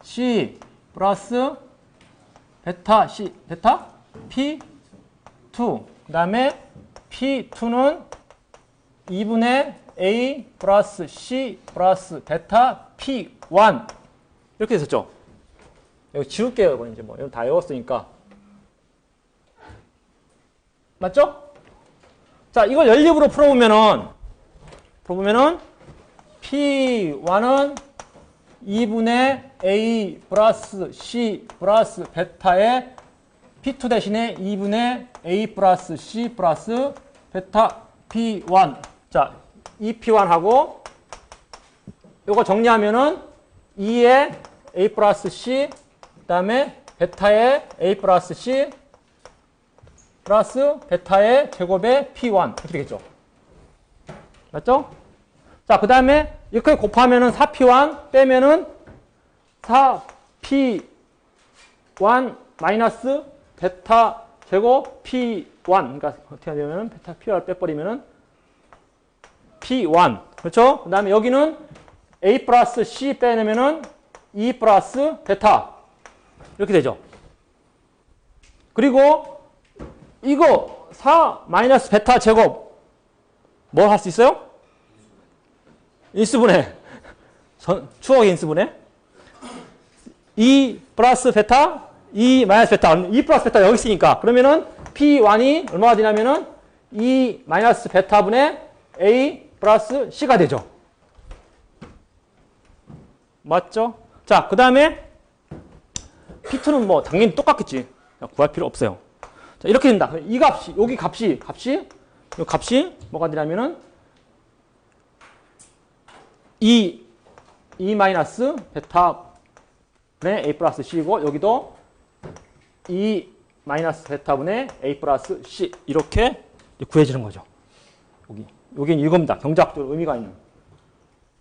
C 플러스 베타 C, 베타 P2. 그 다음에 P2는 2분의 A 플러스 C 플러스 베타 P1. 이렇게 됐었죠? 여기 지울게요. 이거 이제 뭐, 이거 다 외웠으니까. 맞죠? 자, 이걸 연립으로 풀어보면은 P1은 2분의 A 플러스 C 플러스 베타의 P2 대신에 2분의 A 플러스 C 플러스 베타 P1. 자, 이 P1하고 이거 정리하면은 2의 A 플러스 C 그 다음에 베타의 A 플러스 C 플러스 베타의 제곱의 P1 이렇게 되겠죠. 맞죠? 자, 그 다음에 이렇게 곱하면은 4P1 빼면은 4P1 마이너스 베타 제곱 P1. 그러니까 어떻게 하냐면은 베타 P1을 빼버리면은 P1. 그렇죠? 그 다음에 여기는 A 플러스 C 빼내면은 E 플러스 베타. 이렇게 되죠. 그리고 이거 4 마이너스 베타 제곱 뭘 할 수 있어요? 인수분해. 추억의 인수분해. 2 플러스 베타, 2 마이너스 베타. 2 플러스 베타 여기 있으니까. 그러면은 P1이 얼마가 되냐면은 2 마이너스 베타분의 A 플러스 C가 되죠. 맞죠? 자, 그 다음에 P2는 뭐 당연히 똑같겠지. 구할 필요 없어요. 자, 이렇게 된다. 이 값이, 여기 값이 뭐가 되냐면은 2 마이너스 베타분의 A 플러스 C고 여기도 2 마이너스 베타분의 A 플러스 C 이렇게 구해지는 거죠. 여기는 이겁니다. 경제학적으로 의미가 있는,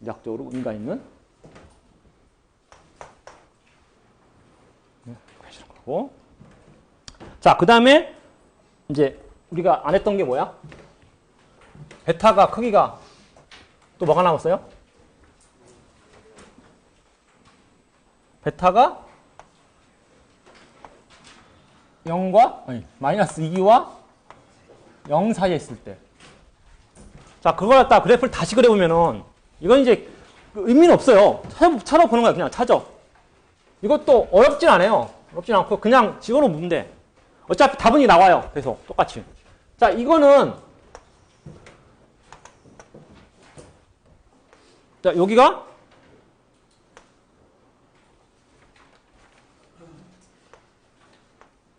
경제학적으로 의미가 있는 구해지는 거고. 자, 그 다음에 이제 우리가 안 했던 게 뭐야? 베타가 크기가 또 뭐가 남았어요? 베타가 0과 아니, 마이너스 2와 0 사이에 있을 때. 자, 그걸 갖다 그래프를 다시 그려보면은 이건 이제 의미는 없어요. 찾아보는 거야. 그냥 찾아. 이것도 어렵진 않아요. 어렵진 않고 그냥 집어넣으면 돼. 어차피 답은 나와요. 계속 똑같이. 자, 이거는 자, 여기가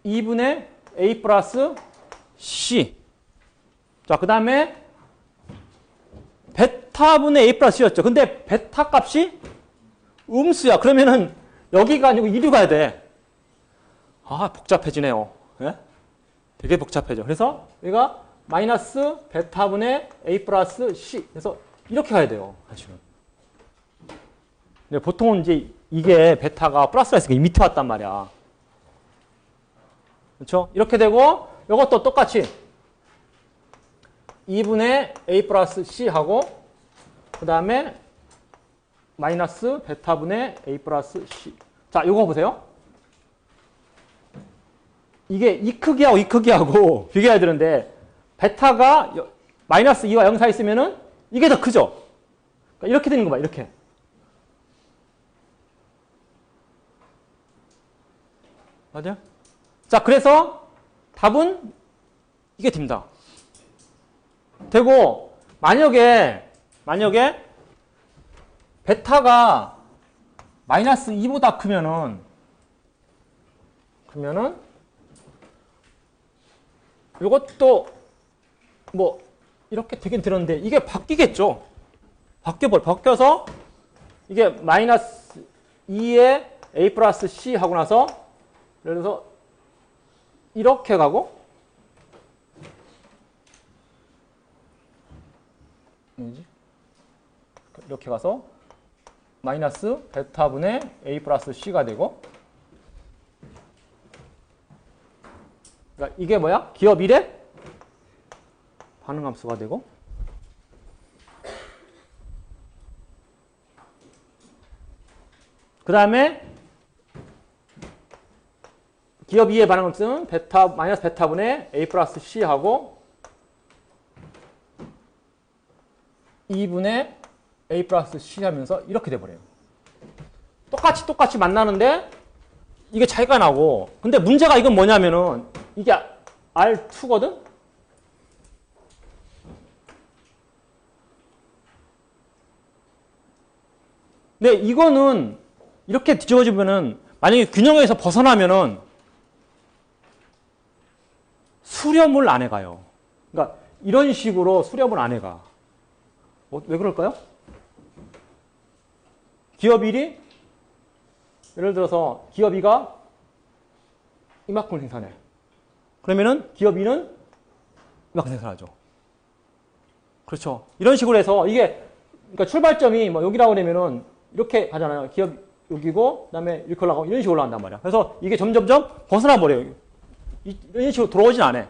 (2분의 a 플러스 c) 자, 그 다음에 베타분의 a 플러스 c였죠. 근데 베타 값이 음수야. 그러면은 여기가 아니고 이리 가야 돼. 아, 복잡해지네요. 예? 되게 복잡해져. 그래서 여기가 마이너스 베타분의 a 플러스 c. 그래서 이렇게 가야 돼요. 사실은. 근데 보통은 이제 이게 베타가 플러스가 있으니까 이 밑에 왔단 말이야. 그렇죠? 이렇게 되고 이것도 똑같이 2분의 a 플러스 c 하고 그 다음에 마이너스 베타분의 a 플러스 c. 자, 이거 보세요. 이게 이 크기하고 이 크기하고 비교해야 되는데 베타가 마이너스 2와 0 사이 있으면은 이게 더 크죠? 그러니까 이렇게 되는 거 봐, 이렇게. 맞아요? 자, 그래서 답은 이게 됩니다. 되고, 만약에 베타가 마이너스 2보다 크면은, 이것도 뭐, 이렇게 되긴 되는데, 이게 바뀌겠죠? 바뀌어서, 이게 마이너스 2에 a 플러스 c 하고 나서, 예를 들어서, 이렇게 가고, 이렇게 가서, 마이너스 베타분의 a 플러스 c가 되고, 그러니까 이게 뭐야? 기업 1의 반응함수가 되고, 그 다음에 기업 2의 반응함수는 마이너스 베타분의 a 플러스 c하고 2분의 a 플러스 c 하면서 이렇게 돼버려요. 똑같이 만나는데 이게 차이가 나고, 근데 문제가 이건 뭐냐면은 이게 R2거든? 근데 이거는 이렇게 뒤집어지면은 만약에 균형에서 벗어나면은 수렴을 안 해가요. 그러니까 이런 식으로 수렴을 안 해가. 왜 그럴까요? 기업 1이 예를 들어서 기업 2가 이만큼 생산해. 그러면은 기업 2는 이만큼 생산하죠. 그렇죠. 이런 식으로 해서 이게 그러니까 출발점이 뭐 여기라고 그러면은 이렇게 가잖아요. 기업 여기고 그다음에 이렇게 올라가고 이런 식으로 올라간단 말이야. 그래서 이게 점점점 벗어나 버려요. 이런 식으로 들어오진 않아.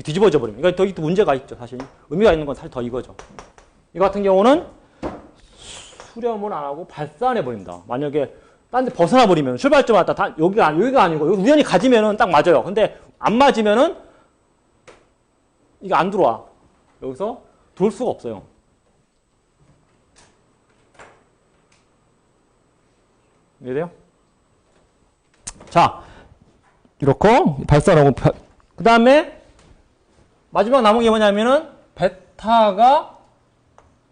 뒤집어져 버리면. 이거 또 문제가 있죠. 사실 의미가 있는 건 사실 더 이거죠. 이거 같은 경우는 수렴을 안 하고 발산해 버립니다. 만약에 딴 데 벗어나 버리면 출발점 왔다 여기가 아니고 여기 우연히 가지면은 딱 맞아요. 근데 안 맞으면은 이게 안 들어와. 여기서 돌 수가 없어요. 이해돼요? 자, 이렇게 발산하고 그 다음에 마지막 남은 게 뭐냐면은 베타가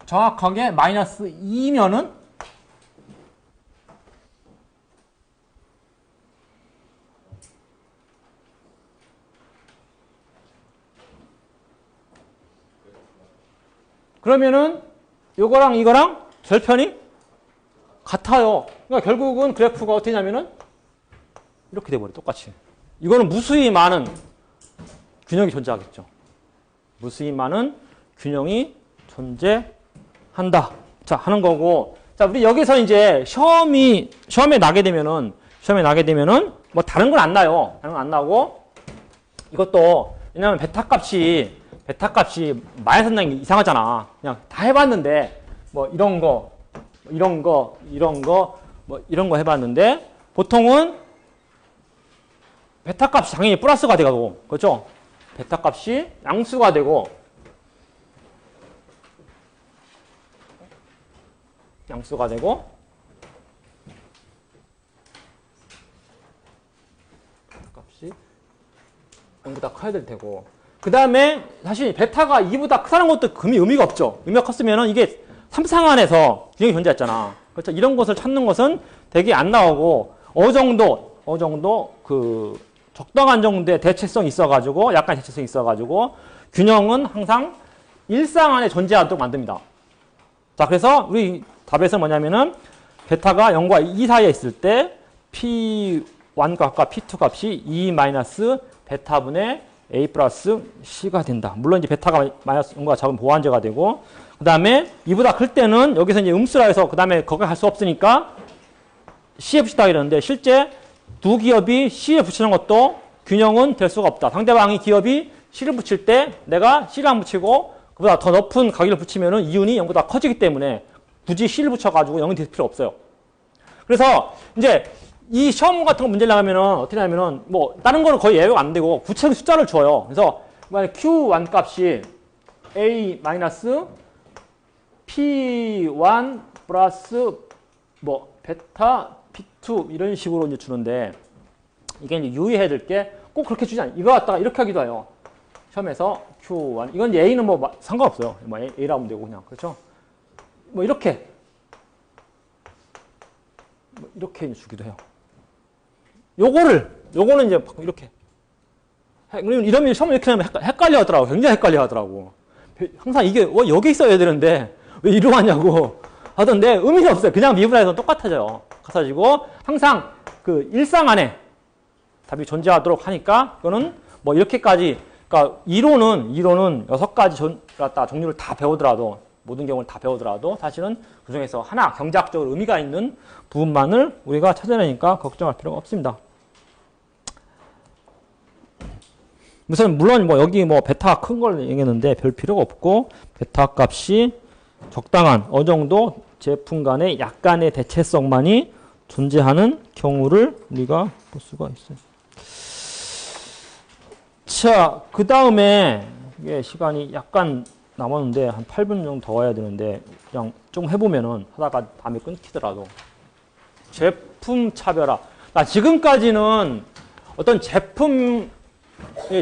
정확하게 마이너스 2면은 그러면은 요거랑 이거랑 절편이 같아요. 그러니까 결국은 그래프가 어떻게 되냐면은 이렇게 돼버려. 똑같이. 이거는 무수히 많은 균형이 존재하겠죠. 무수히 많은 균형이 존재한다. 자, 하는 거고. 자, 우리 여기서 이제 시험에 나게 되면은 뭐 다른 건 안 나요. 다른 건 안 나고 이것도 왜냐면 베타 값이 베타 값이 마이너스 나는 게 이상하잖아. 그냥 다 해봤는데, 뭐 이런 거, 이런 거, 이런 거, 뭐 이런 거 해봤는데, 보통은 베타 값이 당연히 플러스가 되고, 그렇죠? 베타 값이 양수가 되고, 값이 0보다 커야 될 테고, 그 다음에 사실 베타가 2보다 크다는 것도 의미가 없죠. 의미가 컸으면 이게 3상안에서 균형이 존재했잖아. 그렇죠? 이런 것을 찾는 것은 되게 안 나오고, 어느 정도 그 적당한 정도의 대체성이 있어가지고, 약간 대체성이 있어가지고, 균형은 항상 일상안에 존재하도록 만듭니다. 자, 그래서 우리 답에서 뭐냐면은, 베타가 0과 2 사이에 있을 때, P1 값과 P2 값이 2 마이너스 베타분의 A 플러스 C가 된다. 물론 이제 베타가 마이너스 0보다 작은 보완제가 되고, 그 다음에 2보다 클 때는 여기서 이제 음수라 해서 그 다음에 거기 갈 수 없으니까 C에 붙이다 이러는데, 실제 두 기업이 C에 붙이는 것도 균형은 될 수가 없다. 상대방이 기업이 C를 붙일 때 내가 C를 안 붙이고 그보다 더 높은 가격을 붙이면은 이윤이 0보다 커지기 때문에 굳이 C를 붙여가지고 0이 될 필요 없어요. 그래서 이제 이 시험 같은 거 문제를 나가면은 어떻게 하냐면은 뭐 다른 거는 거의 예외가 안 되고 구체적인 숫자를 줘요. 그래서 만약 Q1 값이 A 마이너스 P1 플러스 뭐 베타 P2 이런 식으로 이제 주는데, 이게 이제 유의해야 될 게 꼭 그렇게 주지 않아요. 이거 갖다가 이렇게 하기도 해요. 시험에서 Q1 이건 이제 A는 뭐 상관없어요. 뭐 A라고 하면 되고 그냥, 그렇죠? 뭐 이렇게 주기도 해요. 요거는 이제 이렇게. 이러면 시험 이렇게 하면 헷갈려 하더라고. 굉장히 헷갈려 하더라고. 항상 이게 여기 있어야 되는데 왜 이리로 왔냐고 하던데 의미가 없어요. 그냥 미분해서 똑같아져요. 같아지고 항상 그 일상 안에 답이 존재하도록 하니까 그거는 뭐 이렇게까지, 그러니까 이론은 6가지 종류를 다 배우더라도, 모든 경우를 다 배우더라도 사실은 그 중에서 하나 경제학적으로 의미가 있는 부분만을 우리가 찾아내니까 걱정할 필요가 없습니다. 물론 뭐 여기 뭐 베타가 큰 걸 얘기했는데 별 필요가 없고, 베타 값이 적당한 어느 정도 제품 간의 약간의 대체성만이 존재하는 경우를 우리가 볼 수가 있어요. 자, 그 다음에 이게 시간이 약간 남았는데 한 8분 정도 더 와야 되는데 그냥 좀 해보면은 하다가 다음에 끊기더라도, 제품 차별화. 나 지금까지는 어떤 제품의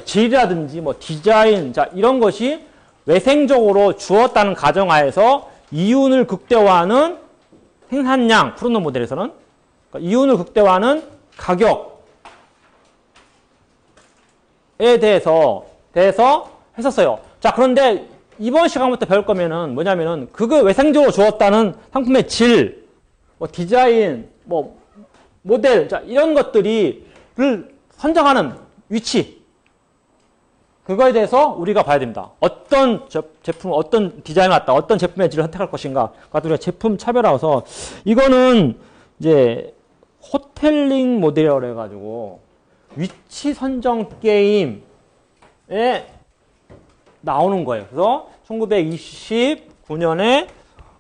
질이라든지 뭐 디자인, 자 이런 것이 외생적으로 주었다는 가정하에서 이윤을 극대화하는 생산량, 프로노 모델에서는 그러니까 이윤을 극대화하는 가격에 대해서 했었어요. 자, 그런데 이번 시간부터 배울 거면은 뭐냐면은 그거 외생적으로 주었다는 상품의 질, 뭐 디자인, 뭐 모델, 자 이런 것들을 선정하는 위치, 그거에 대해서 우리가 봐야 됩니다. 어떤 제품, 어떤 디자인을 갖다 어떤 제품의 질을 선택할 것인가. 그것도 우리가 제품 차별화해서, 이거는 이제 호텔링 모델이라고 해가지고 위치 선정 게임에 나오는 거예요. 그래서 1929년에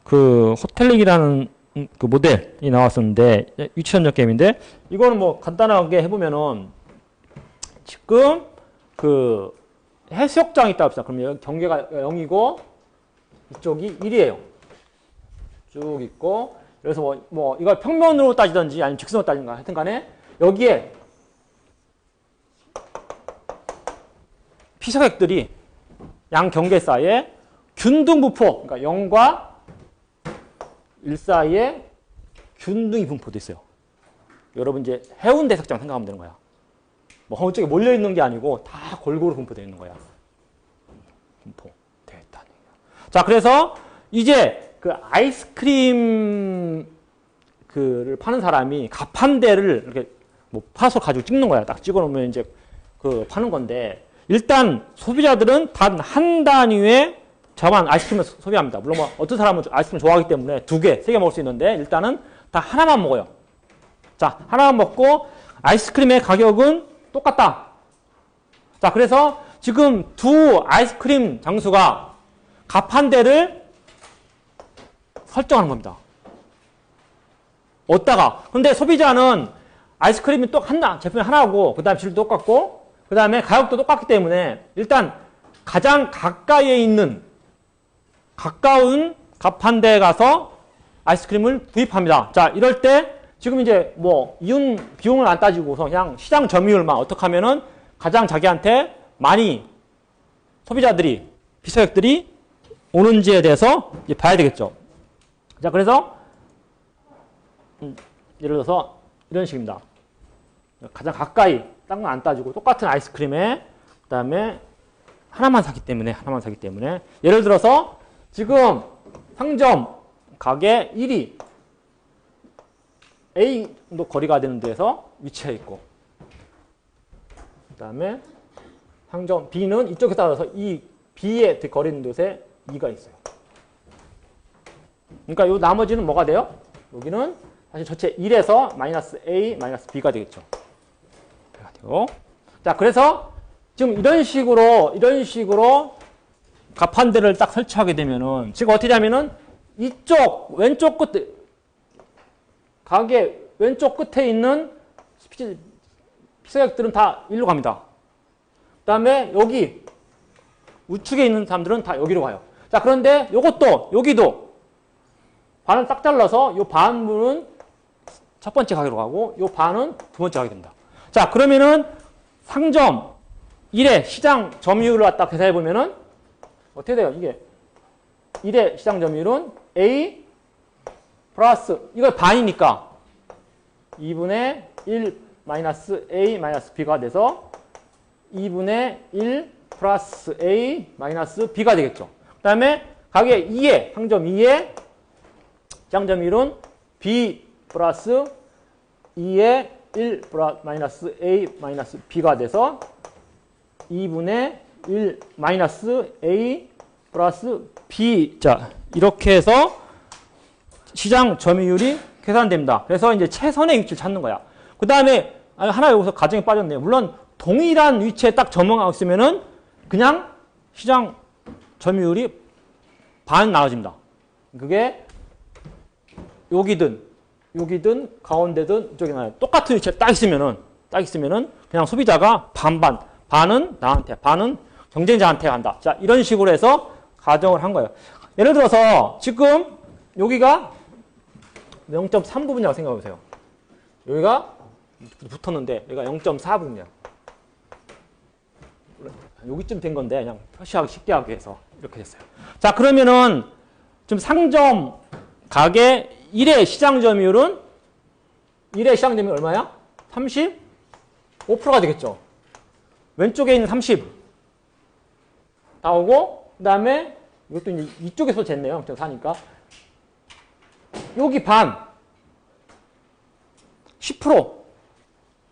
그 호텔링이라는 그 모델이 나왔었는데, 위치 선정 게임인데, 이거는 뭐 간단하게 해보면은 지금 그 해수욕장이 있다고 합시다. 그러면 경계가 0이고 이쪽이 1이에요. 쭉 있고, 그래서 뭐 이걸 평면으로 따지든지 아니면 직선으로 따지든가 하여튼 간에 여기에 피서객들이 양 경계 사이에 균등부포, 그러니까 0과 1 사이에 균등이 분포돼 있어요. 여러분 이제 해운대 해수욕장 생각하면 되는 거야. 뭐 어느 쪽에 몰려 있는 게 아니고 다 골고루 분포되어 있는 거야. 분포되어 있다는 얘기야. 자, 그래서 이제 그 아이스크림 그를 파는 사람이 값 한 대를 이렇게 뭐 파서 가지고 찍는 거야. 딱 찍어 놓으면 이제 그 파는 건데, 일단 소비자들은 단 한 단위의 저만 아이스크림을 소비합니다. 물론 뭐 어떤 사람은 아이스크림 좋아하기 때문에 2개, 3개 먹을 수 있는데 일단은 다 하나만 먹어요. 자, 하나만 먹고 아이스크림의 가격은 똑같다. 자, 그래서 지금 두 아이스크림 장수가 값 한 대를 설정하는 겁니다. 어디다가. 그런데 소비자는 아이스크림이 또 하나, 제품이 하나고, 그 다음에 질도 똑같고, 그 다음에 가격도 똑같기 때문에 일단 가장 가까이에 있는 가까운 값 한 대에 가서 아이스크림을 구입합니다. 자, 이럴 때 지금 이제 뭐 이윤 비용을 안 따지고서 그냥 시장 점유율만 어떻게 하면은 가장 자기한테 많이 소비자들이, 피서객들이 오는지에 대해서 이제 봐야 되겠죠. 자, 그래서 예를 들어서 이런 식입니다. 가장 가까이 딴 건 안 따지고 똑같은 아이스크림에 그다음에 하나만 사기 때문에 예를 들어서 지금 상점 가게 1위 A 정도 거리가 되는 데서 위치해 있고 그다음에 상점 B는 이쪽에 따라서 이 B에 거리 있는 곳에 2가 있어요. 그러니까 요 나머지는 뭐가 돼요? 여기는 사실 전체 1에서 마이너스 A, 마이너스 B가 되겠죠. 자, 그래서 지금 이런 식으로 값 한 대를 딱 설치하게 되면은 지금 어떻게 하면은 이쪽 왼쪽 끝에 가게 왼쪽 끝에 있는 피서객들은 다 일로 갑니다. 그 다음에 여기 우측에 있는 사람들은 다 여기로 가요. 자, 그런데 요것도 여기도 반을 딱 잘라서 요 반은 첫 번째 가게로 가고 요 반은 두 번째 가게 됩니다. 자, 그러면은 상점 1의 시장 점유율을 갖다 계산해 보면은 어떻게 돼요? 이게 1의 시장 점유율은 A 플러스 이거 반이니까 2분의 1 마이너스 A 마이너스 B가 돼서 2분의 1 플러스 A 마이너스 B가 되겠죠. 그 다음에 가게 2의 상점 2의 시장 점유율은 B 플러스 2의 1 마이너스 A 마이너스 B가 돼서 2분의 1 마이너스 A 플러스 B. 자, 이렇게 해서 시장 점유율이 계산됩니다. 그래서 이제 최선의 위치를 찾는 거야. 그 다음에 하나 여기서 가정이 빠졌네요. 물론 동일한 위치에 딱 점검하고 있으면은 그냥 시장 점유율이 반 나눠집니다. 그게 여기든 가운데든 이쪽에 나요. 똑같은 위치에 딱 있으면은 그냥 소비자가 반은 나한테, 반은 경쟁자한테 간다. 자, 이런 식으로 해서 가정을 한 거예요. 예를 들어서 지금 여기가 0.3 부분이라고 생각해 보세요. 여기가 붙었는데 여기가 0.4 부분이야. 여기쯤 된 건데 그냥 표시하기 쉽게 하기 위해서 이렇게 됐어요. 자, 그러면은 지금 상점 가게 1의 시장 점유율은 1의 시장 점유율 얼마야? 35%가 되겠죠. 왼쪽에 있는 30 나오고 그 다음에 이것도 이제 이쪽에서 쟀네요. 0.4니까 여기 반 10%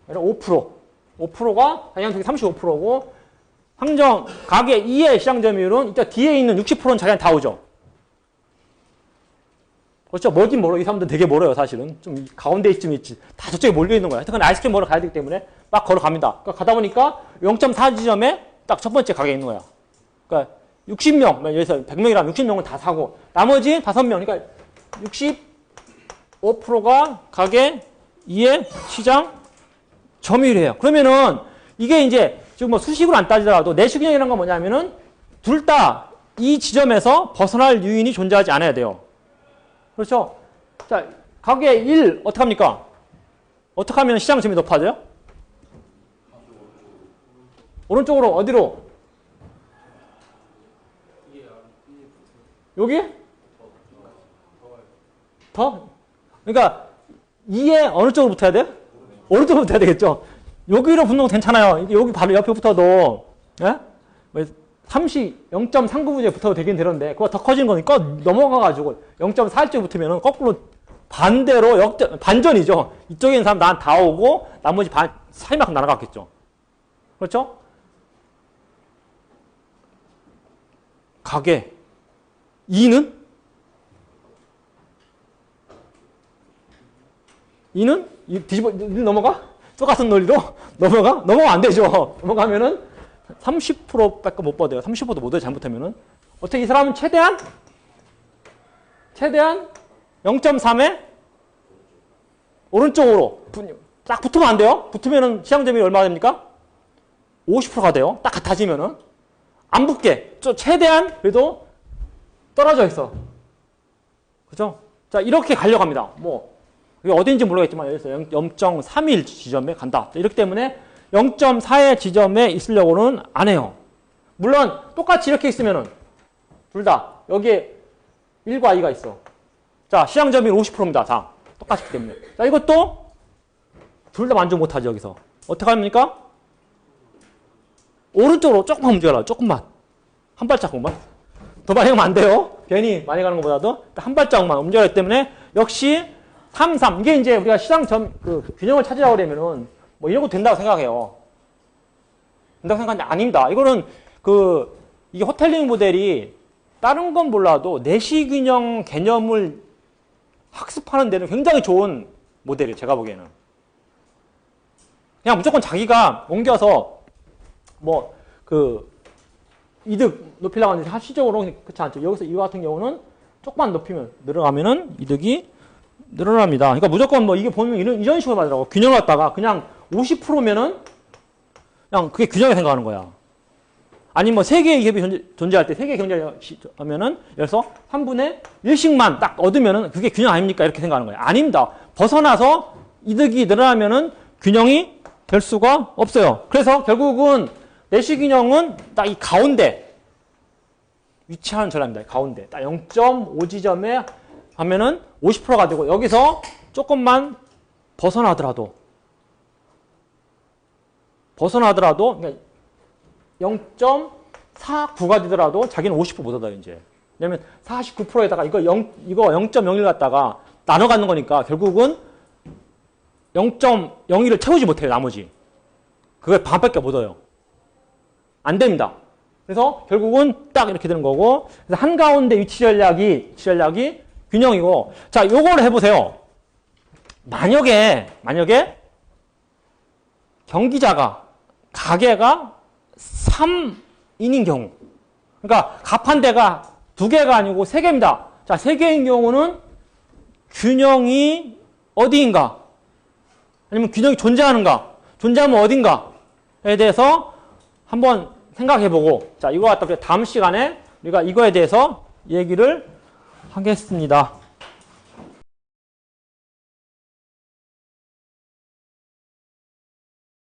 5%가 자기한테 35%고 상점 가게 2의 시장 점유율은 이따 뒤에 있는 60%는 자기한테 다 오죠. 그렇죠. 멀긴 멀어. 이 사람들 되게 멀어요. 사실은 좀 가운데 있쯤 있지. 다 저쪽에 몰려 있는 거야. 하여튼 아이스크림 먹으러 가야 되기 때문에 막 걸어갑니다. 그러니까 가다 보니까 0.4 지점에 딱 첫 번째 가게에 있는 거야. 그러니까 60명, 여기서 100명이라면 60명은 다 사고 나머지 5명, 그러니까 65%가 가게 2의 시장 점유율이에요. 그러면은 이게 이제 지금 뭐 수식으로 안 따지더라도 내시균형이라는 건 뭐냐면은 둘 다 이 지점에서 벗어날 요인이 존재하지 않아야 돼요. 그렇죠? 자, 가게 1 어떻게 합니까? 어떻게 하면 시장 점유율이 높아져요? 오른쪽으로 어디로? 여기? 더? 그러니까 2에 어느 쪽으로 붙어야 돼요? 오른쪽으로 붙어야 되겠죠? 여기로 붙는 거 괜찮아요. 여기 바로 옆에 붙어도 예? 0.39분에 붙어도 되긴 되는데 그거 더 커진 거니까 넘어가가지고 0.4쯤 붙으면 거꾸로 반대로 반전이죠. 이쪽에 있는 사람 나한테 다 오고 나머지 사이만큼 날아갔겠죠. 그렇죠? 가게 2는? 2는? 뒤집어 넘어가? 똑같은 논리로 넘어가? 넘어가면 안 되죠. 넘어가면은 30%밖에 못 받아요. 30%도 못 해요. 잘못하면은. 어떻게 이 사람은 최대한 0.3에 오른쪽으로 딱 붙으면 안 돼요. 붙으면은 시향점이 얼마가 됩니까? 50%가 돼요. 딱 같아지면은. 안 붙게. 최대한 그래도 떨어져 있어. 그죠? 자, 이렇게 가려고 합니다. 뭐, 이게 어딘지 모르겠지만, 여기서 0.31 지점에 간다. 이렇기 때문에 0.4의 지점에 있으려고는 안 해요. 물론, 똑같이 이렇게 있으면은, 둘 다, 여기에 1과 2가 있어. 자, 시향점이 50%입니다. 자, 똑같기 때문에. 자, 이것도 둘 다 만족 못하죠, 여기서. 어떻게 합니까? 오른쪽으로 조금만 움직여라. 조금만. 한 발자국만. 더 많이 가면 안 돼요. 괜히 많이 가는 것보다도 한 발자국만 움직여야 때문에 역시 3, 3. 이게 이제 우리가 시장점, 균형을 찾으려고 그러면은 뭐 이런 거 된다고 생각해요. 된다고 생각하는데 아닙니다. 이거는 이게 호텔링 모델이 다른 건 몰라도 내시균형 개념을 학습하는 데는 굉장히 좋은 모델이에요. 제가 보기에는. 그냥 무조건 자기가 옮겨서 이득 높이려고 하는데 실질적으로 그렇지 않죠. 여기서 이와 같은 경우는 조금만 높이면 늘어가면은 이득이 늘어납니다. 그러니까 무조건 이게 보면 이런 식으로 말하더라고. 균형을 갖다가 그냥 50%면은 그냥 그게 균형이 생각하는 거야. 아니 세 개의 기업이 존재할 때 세 개의 경제를 하면은 그래서 3분의 1씩만 딱 얻으면은 그게 균형 아닙니까? 이렇게 생각하는 거예요. 아닙니다. 벗어나서 이득이 늘어나면은 균형이 될 수가 없어요. 그래서 결국은 내시균형은 딱 이 가운데 위치하는 전략입니다. 가운데 딱 0.5 지점에 하면은 50%가 되고 여기서 조금만 벗어나더라도 0.49가 되더라도 자기는 50%못 얻어요, 이제. 왜냐면 49%에다가 이거 0.01 갖다가 나눠 갖는 거니까 결국은 0.01을 채우지 못해요, 나머지. 그걸 반밖에 못 얻어요. 안 됩니다. 그래서 결국은 딱 이렇게 되는 거고, 그래서 한가운데 위치 전략이 균형이고, 자, 요걸 해보세요. 만약에 가게가 3인인 경우. 그러니까 가판대가 2개가 아니고 3개입니다. 자, 3개인 경우는 균형이 어디인가? 아니면 균형이 존재하면 어딘가에 대해서 한번 생각해보고, 자, 이거 갖다 다음 시간에 우리가 이거에 대해서 얘기를 하겠습니다.